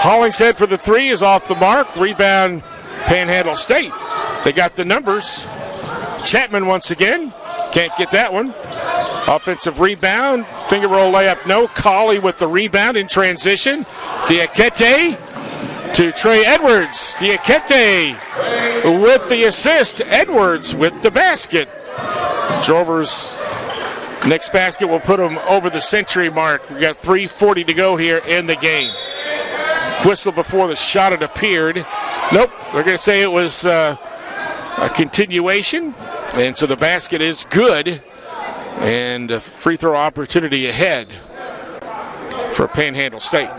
Hollingshead for the three is off the mark. Rebound, Panhandle State. They got the numbers. Chapman once again, can't get that one. Offensive rebound, finger roll layup, no. Colley with the rebound in transition. Diakete to Trey Edwards. Diakete with the assist. Edwards with the basket. Drovers' next basket will put them over the century mark. We got 3:40 to go here in the game. Whistle before the shot had appeared. Nope, they're going to say it was a continuation. And so the basket is good. And a free throw opportunity ahead for Panhandle State.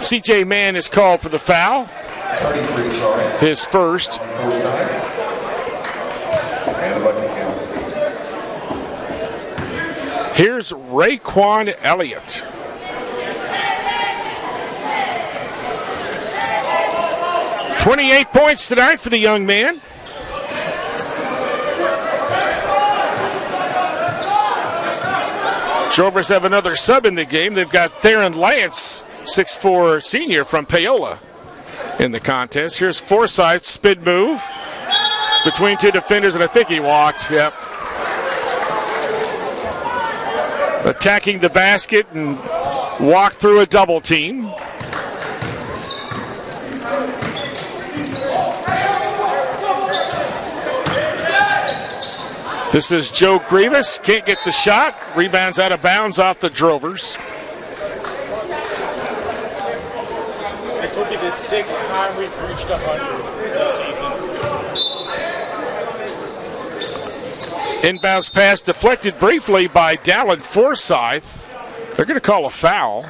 C.J. Mann is called for the foul. His first. Here's Raekwon Elliott. .28 points tonight for the young man. Drovers have another sub in the game. They've got Theron Lance, 6'4" senior from Paola, in the contest. Here's Forsyth, spin move. Between two defenders, and I think he walked. Yep. Attacking the basket and walked through a double team. This is Joe Grievous. Can't get the shot. Rebounds out of bounds off the Drovers. This will be the 6th time we've reached 100 this season. Inbounds pass deflected briefly by Dallin Forsyth. They're going to call a foul.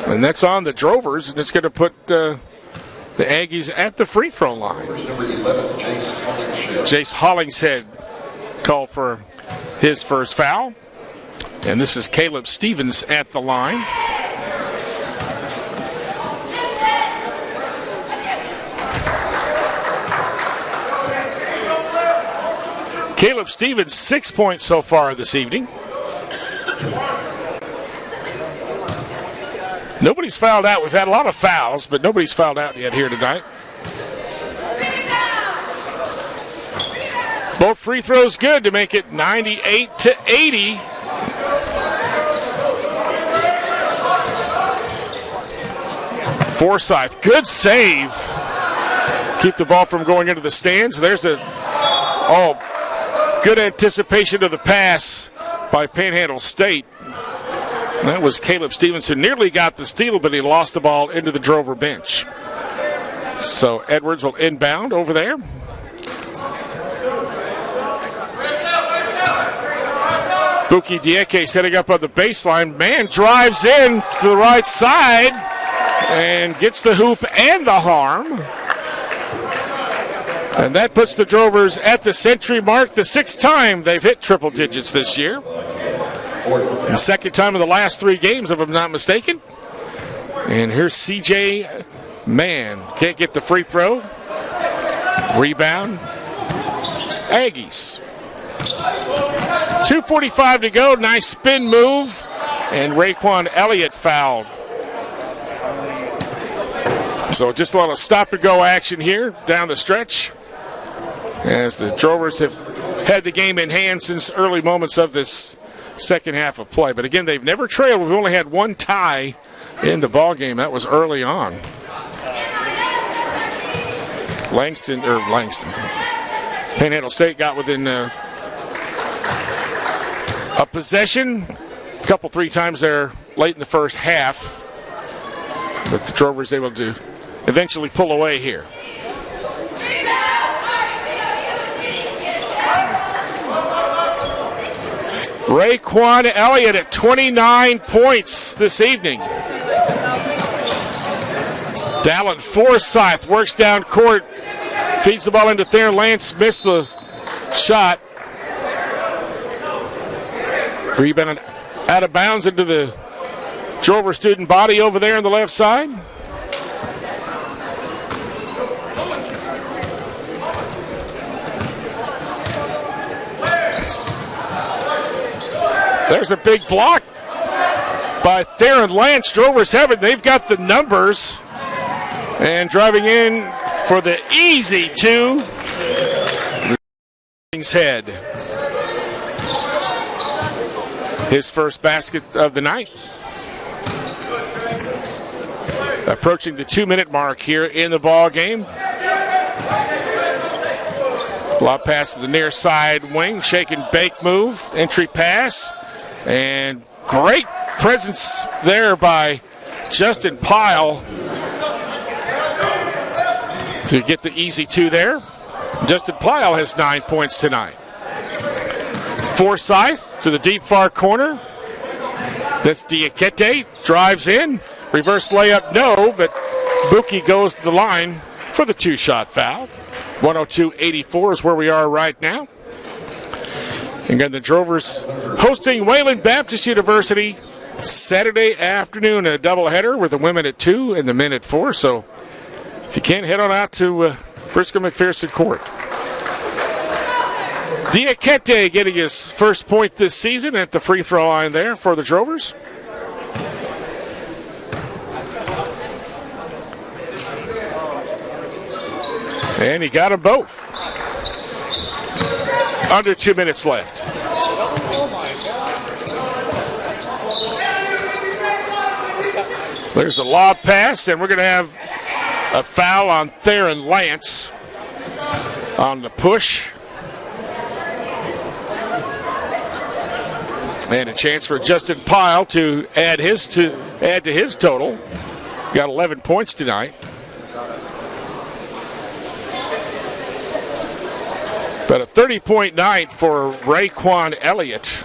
And that's on the Drovers, and it's going to put the Aggies at the free throw line. Number 11, Jace Hollingshead called for his first foul. And this is Caleb Stevens at the line. Caleb Stevens, 6 points so far this evening. Nobody's fouled out. We've had a lot of fouls, but nobody's fouled out yet here tonight. Both free throws good to make it 98-80. Forsyth, good save. Keep the ball from going into the stands. There's a good anticipation of the pass by Panhandle State. That was Caleb Stevens, who nearly got the steal, but he lost the ball into the Drover bench. So Edwards will inbound over there. Buki Dieke setting up on the baseline. Man drives in to the right side and gets the hoop and the harm. And that puts the Drovers at the century mark, the sixth time they've hit triple digits this year. The second time in the last 3 games, if I'm not mistaken. And here's CJ Mann. Can't get the free throw. Rebound. Aggies. 2:45 to go. Nice spin move. And Raekwon Elliott fouled. So just a lot of stop-and-go action here down the stretch, as the Drovers have had the game in hand since early moments of this second half of play. But again, they've never trailed. We've only had one tie in the ball game. That was early on. Langston. Panhandle State got within a possession a couple, 3 times there late in the first half. But the Drovers able to eventually pull away here. Raekwon Elliott at 29 points this evening. Dallin Forsyth works down court, feeds the ball into Theron Lance, missed the shot. Rebounded out of bounds into the Drover student body over there on the left side. There's a big block by Theron Lance. Drovers have it. They've got the numbers. And driving in for the easy 2. Head. His first basket of the night. Approaching the 2-minute mark here in the ball game. Lob pass to the near side wing. Shake and bake move. Entry pass. And great presence there by Justin Pyle to get the easy 2 there. Justin Pyle has 9 points tonight. Forsyth to the deep far corner. That's Diakite. Drives in. Reverse layup, no, but Buki goes to the line for the 2-shot foul. 102-84 is where we are right now. Again, the Drovers hosting Wayland Baptist University Saturday afternoon, a doubleheader with the women at 2 and the men at 4. So if you can't, head on out to Briscoe McPherson Court. Diakite getting his first point this season at the free throw line there for the Drovers. And he got them both. Under 2 minutes left. There's a lob pass, and we're going to have a foul on Theron Lance on the push. And a chance for Justin Pyle to add to his total. Got 11 points tonight. But a 30-point night for Raekwon Elliott.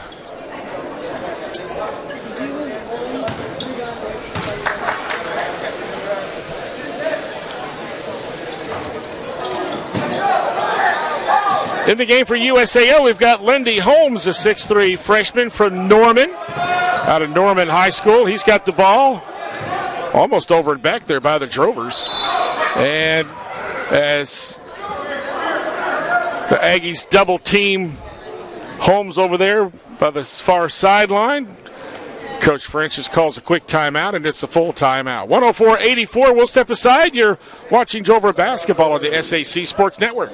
In the game for USAO, we've got Lindy Holmes, a 6'3 freshman from Norman, out of Norman High School. He's got the ball almost over and back there by the Drovers. And as the Aggies double team Holmes over there by the far sideline, Coach Francis calls a quick timeout, and it's a full timeout. 104-84, we'll step aside. You're watching Drover basketball on the SAC Sports Network.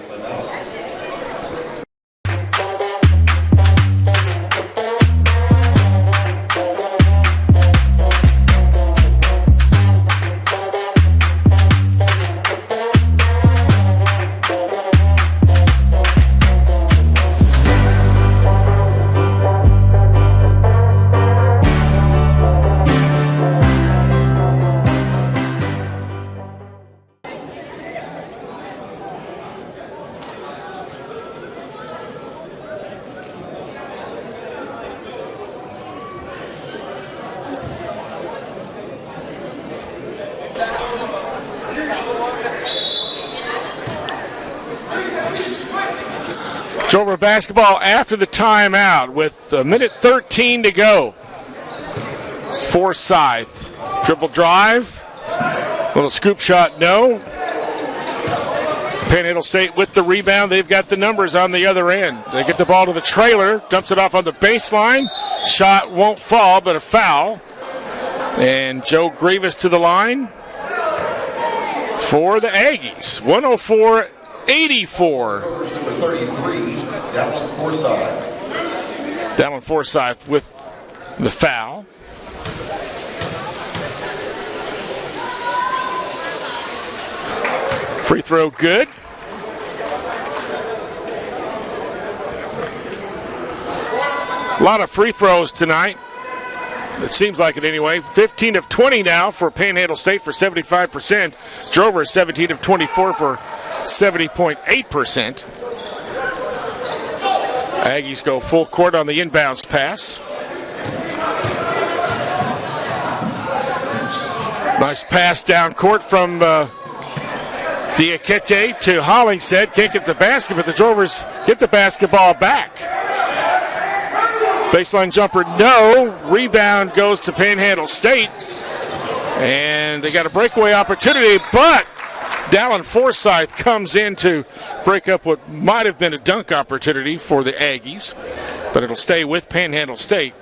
Drover basketball after the timeout with a minute 13 to go. Forsyth, dribble drive, little scoop shot, no. Panhandle State with the rebound. They've got the numbers on the other end. They get the ball to the trailer, dumps it off on the baseline. Shot won't fall, but a foul. And Joe Grievous to the line for the Aggies. 104-84. Number 33, Dallin Forsyth. Dallin Forsyth with the foul. Free throw good. A lot of free throws tonight. It seems like it anyway. 15 of 20 now for Panhandle State for 75%. Drover 17 of 24 for 70.8%. Aggies go full court on the inbounds pass. Nice pass down court from Diakite to Hollingshead. Can't get the basket, but the Drovers get the basketball back. Baseline jumper, no. Rebound goes to Panhandle State. And they got a breakaway opportunity, but Dallin Forsyth comes in to break up what might have been a dunk opportunity for the Aggies. But it'll stay with Panhandle State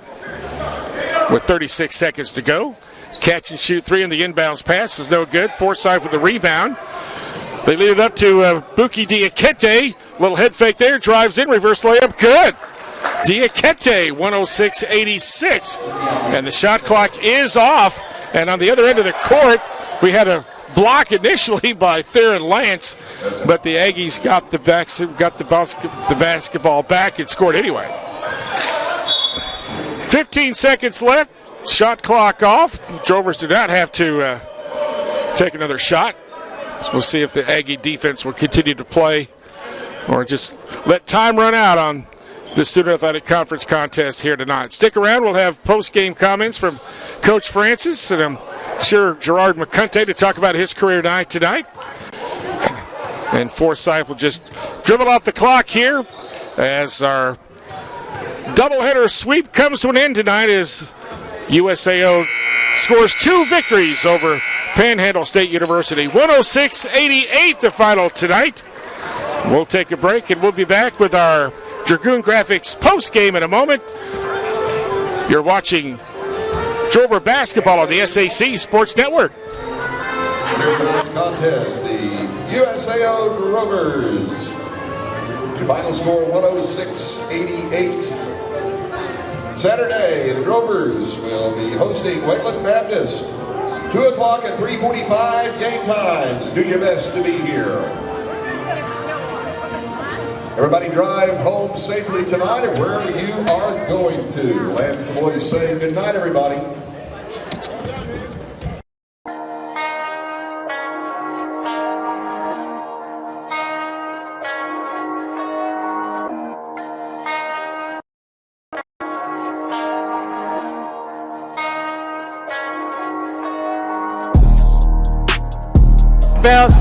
with 36 seconds to go. Catch and shoot three in the inbounds pass is no good. Forsyth with the rebound. They lead it up to Buki Diakite. Little head fake there, drives in, reverse layup, good. Diakite, 106-86. And the shot clock is off. And on the other end of the court, we had a block initially by Theron Lance, but the Aggies got the basketball back and scored anyway. 15 seconds left. Shot clock off. Drovers do not have to take another shot. So we'll see if the Aggie defense will continue to play or just let time run out on the Student Athletic Conference contest here tonight. Stick around. We'll have post-game comments from Coach Francis, and I'm sure Gerard McCunty to talk about his career night tonight. And Forsyth will just dribble off the clock here as our doubleheader sweep comes to an end tonight as USAO scores 2 victories over Panhandle State University. 106-88 the final tonight. We'll take a break and we'll be back with our Dragoon Graphics post-game in a moment. You're watching Drover basketball on the SAC Sports Network. Here's tonight's contest, the USAO Drovers. The final score 106-88. Saturday, the Drovers will be hosting Wayland Baptist. 2 o'clock at 3:45 game times. Do your best to be here. Everybody drive home safely tonight or wherever you are going to. Lance the boys saying good night, everybody. rebound.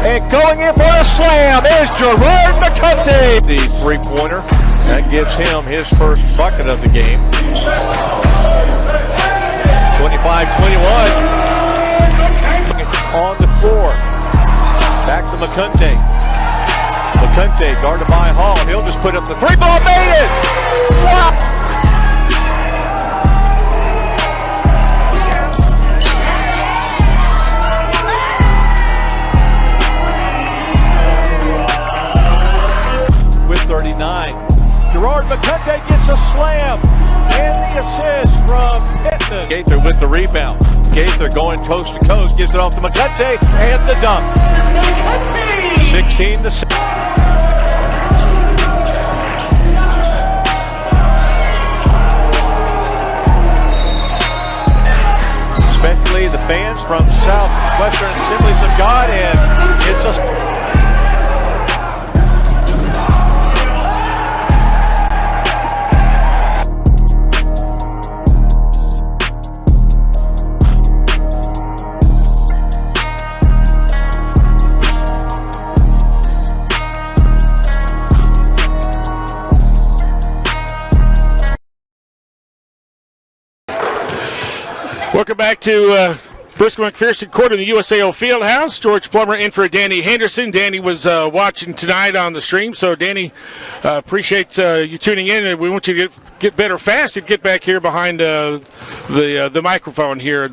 And going in for a slam is Gerard McCunty. The three-pointer. That gives him his first bucket of the game. 25-21. On the floor. Back to McCunty. McCunty guarded by Hall. He'll just put up the three ball. Made it! Wow! With 39. Gerard McCunty gets a slam. And the assist from Pittman. Gaither with the rebound. Gaither going coast to coast. Gives it off to McCunty. And the dunk. 16-6. Especially the fans from Southwestern Assemblies of God, and it's a Welcome back to Briscoe McPherson Court in the USAO Fieldhouse. George Plummer in for Danny Henderson. Danny was watching tonight on the stream, so Danny, appreciate you tuning in, and we want you to get better fast and get back here behind the microphone here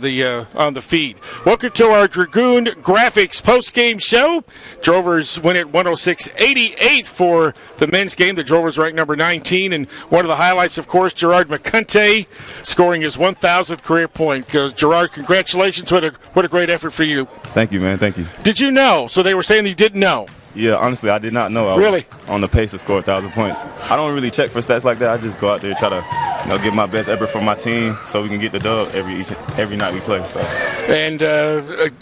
on the feed. Welcome to our Dragoon Graphics post-game show. Drovers win at 106-88 for the men's game. The Drovers ranked number 19, and one of the highlights, of course, Gerard McCunty scoring his 1,000th career point. Gerard, congratulations. What a great effort for you. Thank you, man. Thank you. Did you know? So they were saying that you didn't know. Yeah, honestly, I did not know I was on the pace to score 1,000 points. I don't really check for stats like that. I just go out there and try to, give my best effort for my team so we can get the dub every night we play. So. And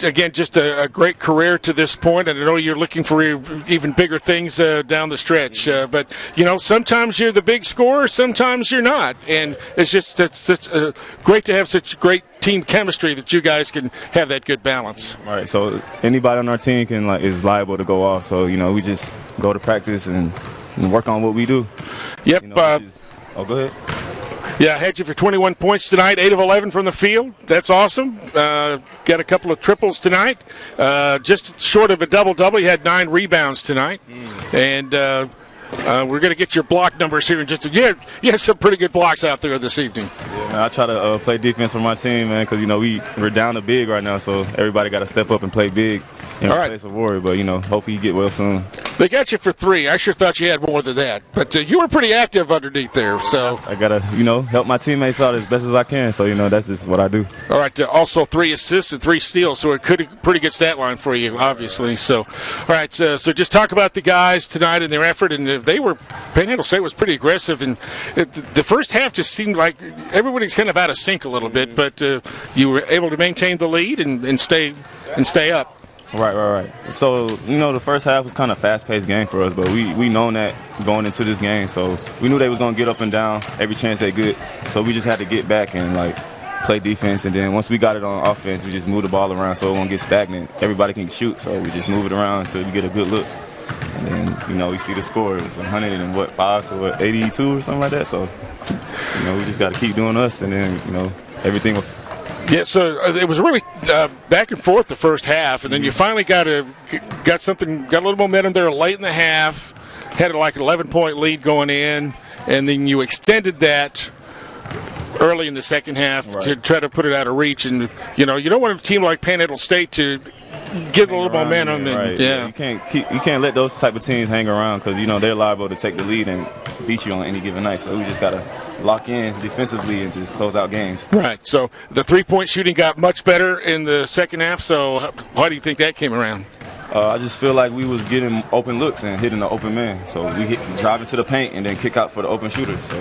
again, just a great career to this point. And I know you're looking for even bigger things down the stretch. But sometimes you're the big scorer, sometimes you're not. And it's just great to have such great team chemistry that you guys can have that good balance. All right. So anybody on our team is liable to go off. So we just go to practice and work on what we do. Yep. Go ahead. Yeah, had you for 21 points tonight, 8 of 11 from the field. That's awesome. Got a couple of triples tonight. Just short of a double-double. You had 9 rebounds tonight. And we're going to get your block numbers here in just a minute. You had some pretty good blocks out there this evening. Yeah, I try to play defense for my team, man, because, we're down to big right now, so everybody got to step up and play big in place of Rory. But, hopefully you get well soon. They got you for 3. I sure thought you had more than that. But you were pretty active underneath there. So I got to, help my teammates out as best as I can. So, that's just what I do. All right. Also 3 assists and 3 steals. So it could pretty good stat line for you, obviously. So, all right. So just talk about the guys tonight and their effort. And Panhandle State was pretty aggressive. And the first half just seemed like everybody's kind of out of sync a little bit. But you were able to maintain the lead and stay up. Right. So, the first half was kind of fast-paced game for us, but we known that going into this game. So we knew they was going to get up and down every chance they get. So we just had to get back and, play defense. And then once we got it on offense, we just moved the ball around so it won't get stagnant. Everybody can shoot, so we just move it around until we get a good look. And then, we see the score. It's 105 to 82 or something like that. So, we just got to keep doing us, and then, everything will. Yeah, so it was really back and forth the first half, and then you finally got a little momentum there late in the half, had an 11-point lead going in, and then you extended that early in the second half to try to put it out of reach. And you don't want a team like Panhandle State to get a little momentum. You can't let those type of teams hang around because they're liable to take the lead and beat you on any given night. So we just gotta lock in defensively and just close out games. Right. So the 3-point shooting got much better in the second half. So why do you think that came around? I just feel like we was getting open looks and hitting the open man. So we drive into the paint and then kick out for the open shooters. So,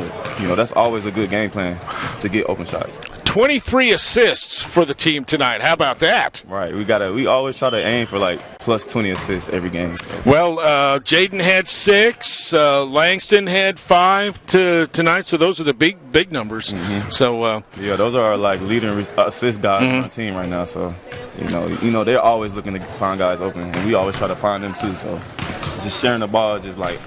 that's always a good game plan to get open shots. 23 assists for the team tonight. How about that? Right. We always try to aim for plus 20 assists every game. So. Well, Jaden had 6. Langston had 5 tonight. So those are the big numbers. Mm-hmm. So those are our leading assist guys on our team right now. So you know, they're always looking to find guys open, and we always try to find them too. So just sharing the ball is just like,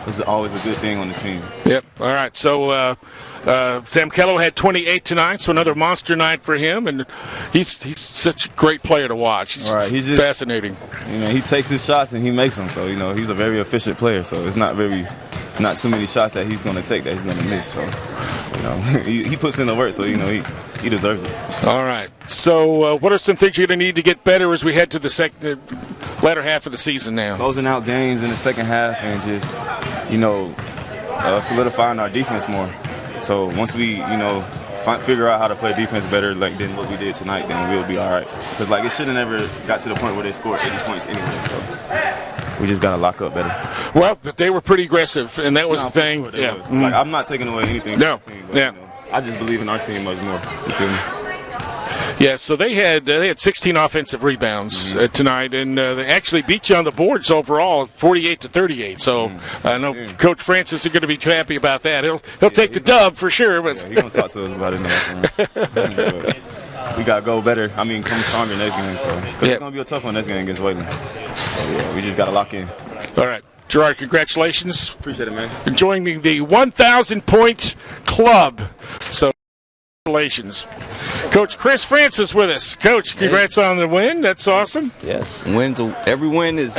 it's always a good thing on the team. Yep. All right. So Sam Kello had 28 tonight, so another monster night for him, and he's such a great player to watch. He's just fascinating. You know, he takes his shots and he makes them. So, you know, he's a very efficient player. So it's not too many shots that he's going to take that he's going to miss. So, you know, he puts in the work. So, you know, he deserves it. All right. So what are some things you're going to need to get better as we head to the latter half of the season now? Closing out games in the second half and just, you know, solidifying our defense more. So once we, you know, figure out how to play defense better than what we did tonight, then we'll be all right. Because, like, it should have never got to the point where they scored 80 points anyway. So we just got to lock up better. Well, but they were pretty aggressive, and that was the thing. Sure, yeah. Like, I'm not taking away anything from the team. But, you know, I just believe in our team much more. You feel me? Yeah, so they had 16 offensive rebounds tonight, and they actually beat you on the boards overall, 48-38. So I know Coach Francis is going to be happy about that. He'll take the dub for sure. But he's going to talk to us about it. We got to go better. I mean, come stronger next game. So it's going to be a tough one next game against Wayland. So yeah, we just got to lock in. All right. Gerard, congratulations. Appreciate it, man. Joining the 1,000-point club. So congratulations. Coach Chris Francis with us. Coach, congrats on the win. That's awesome. Yes, every win is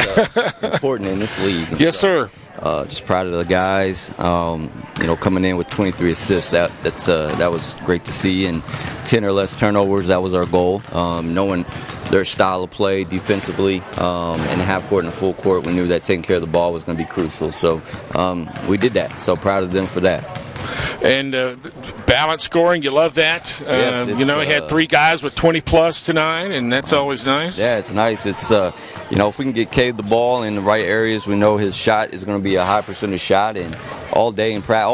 important in this league. Yes, sir. Just proud of the guys. You know, coming in with 23 assists, that was great to see, and 10 or less turnovers. That was our goal. Knowing their style of play defensively, and half court and full court, we knew that taking care of the ball was going to be crucial. So we did that. So proud of them for that. And balanced scoring, you love that. Yes, you know, he had 3 guys with 20-plus tonight, and that's always nice. Yeah, it's nice. It's, you know, if we can get Cade the ball in the right areas, we know his shot is going to be a high percentage shot. And all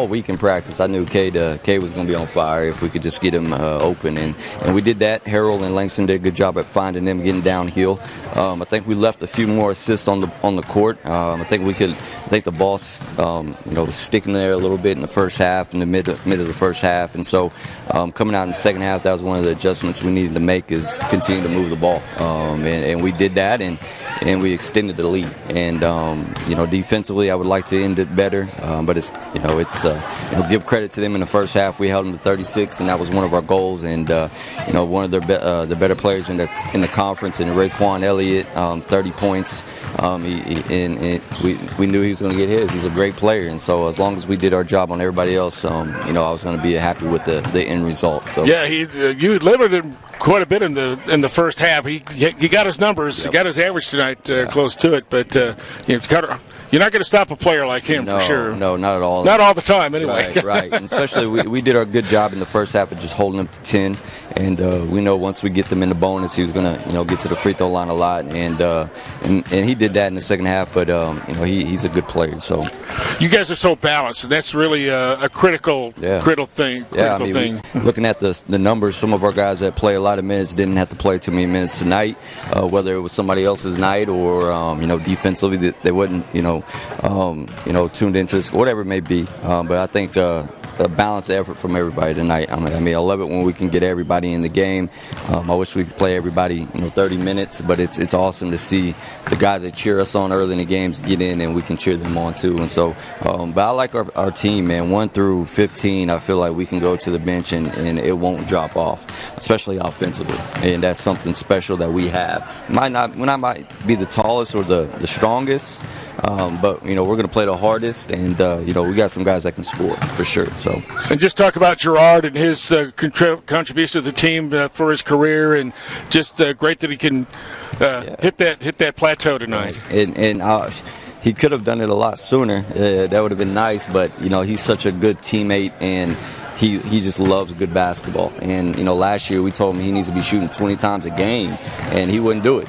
week in practice, I knew Cade was going to be on fire if we could just get him open. And we did that. Harold and Langston did a good job at finding them, getting downhill. I think we left a few more assists on the court. I think the ball, you know, was sticking there a little bit in the first half, in the mid of the first half, and so coming out in the second half, that was one of the adjustments we needed to make, is continue to move the ball, and we did that, and we extended the lead. And you know, defensively, I would like to end it better, but it's you know, give credit to them in the first half. We held them to 36, and that was one of our goals. And you know, one of the better players in the conference, and Raekwon Elliott, 30 points. We knew he was going to get his. He's a great player, and so as long as we did our job on everybody else, you know, I was going to be happy with the end result. So yeah, you limited him quite a bit in the first half. He got his numbers, he got his average tonight, close to it, but you're not going to stop a player like him for sure. No, not at all. Not all the time, anyway. Right. And especially we did our good job in the first half of just holding them to 10, and we know once we get them in the bonus, he was going to get to the free throw line a lot, and he did that in the second half. But you know, he's a good player. So you guys are so balanced, and that's really a critical thing. Looking at the numbers, some of our guys that play a lot of minutes didn't have to play too many minutes tonight, whether it was somebody else's night or you know, defensively they wasn't tuned into this, whatever it may be. But I think a balanced effort from everybody tonight. I mean, I love it when we can get everybody in the game. I wish we could play everybody 30 minutes, but it's awesome to see the guys that cheer us on early in the games get in, and we can cheer them on too. And so, but I like our team, man. 1 through 15, I feel like we can go to the bench and it won't drop off, especially offensively. And that's something special that we have. We might be the tallest or the strongest, but you know, we're going to play the hardest, and you know, we got some guys that can score for sure. So, and just talk about Gerard and his contribution to the team for his career, and just great that he can hit that plateau tonight. And he could have done it a lot sooner. That would have been nice, but you know, he's such a good teammate, and he just loves good basketball. And you know, last year we told him he needs to be shooting 20 times a game, and he wouldn't do it.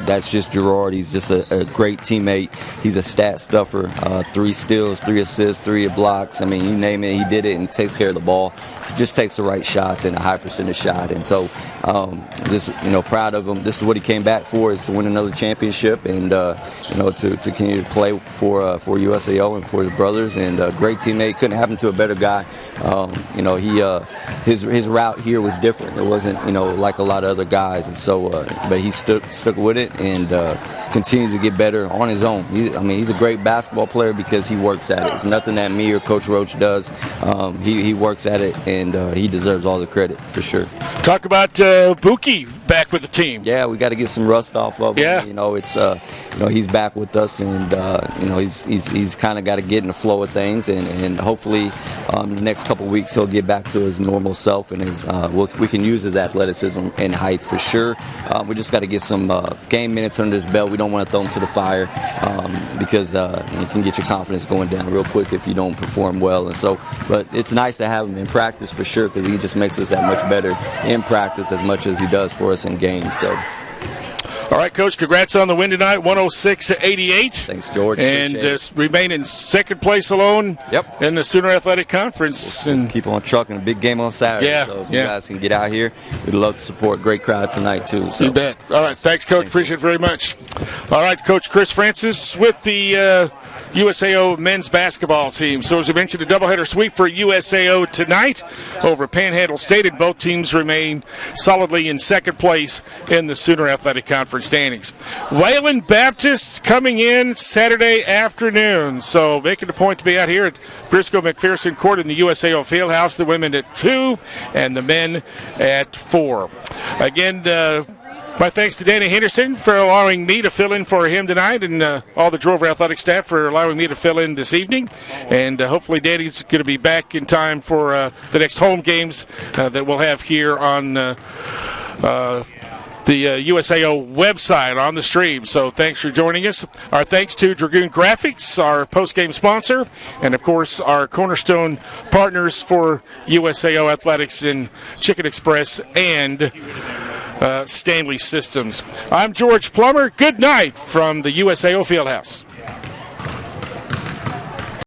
That's just Gerard. He's just a great teammate. He's a stat stuffer. 3 steals, 3 assists, 3 blocks. I mean, you name it, he did it, and takes care of the ball. He just takes the right shots and a high percentage shot. And so, proud of him. This is what he came back for, is to win another championship, and to continue to play for USAO and for his brothers. And a great teammate. Couldn't happen to a better guy. You know, his route here was different. It wasn't, you know, like a lot of other guys, and so but he stuck with it and continued to get better on his own. He's a great basketball player because he works at it. It's nothing that me or Coach Roach does. He works at it, and he deserves all the credit for sure. Talk about Buki back with the team. Yeah, we got to get some rust off of him. Yeah. You know, it's you know, he's back with us, and you know, he's kind of got to get in the flow of things, and hopefully the next couple of weeks he'll get back to his normal self, and we can use his athleticism and height for sure. We just got to get some game minutes under his belt. We don't want to throw him to the fire because you can get your confidence going down real quick if you don't perform well. And so, but it's nice to have him in practice for sure because he just makes us that much better in practice as much as he does for us in games. So. All right, Coach, congrats on the win tonight, 106-88. Thanks, George. And remain in second place alone in the Sooner Athletic Conference. And keep on trucking. A big game on Saturday. Yeah, so if you guys can get out here, we'd love to support. Great crowd tonight, too. So. You bet. All right, thanks, Coach. Appreciate it very much. All right, Coach Chris Francis with the USAO men's basketball team. So as we mentioned, a doubleheader sweep for USAO tonight over Panhandle State, and both teams remain solidly in second place in the Sooner Athletic Conference standings. Wayland Baptist coming in Saturday afternoon, so making a point to be out here at Briscoe McPherson Court in the USAO Fieldhouse. The women at 2 and the men at 4. Again, my thanks to Danny Henderson for allowing me to fill in for him tonight, and all the Drover Athletic staff for allowing me to fill in this evening. And hopefully Danny's going to be back in time for the next home games that we'll have here on the USAO website on the stream. So thanks for joining us. Our thanks to Dragoon Graphics, our post-game sponsor, and of course our cornerstone partners for USAO Athletics in Chicken Express and Stanley Systems. I'm George Plummer. Good night from the USAO Fieldhouse.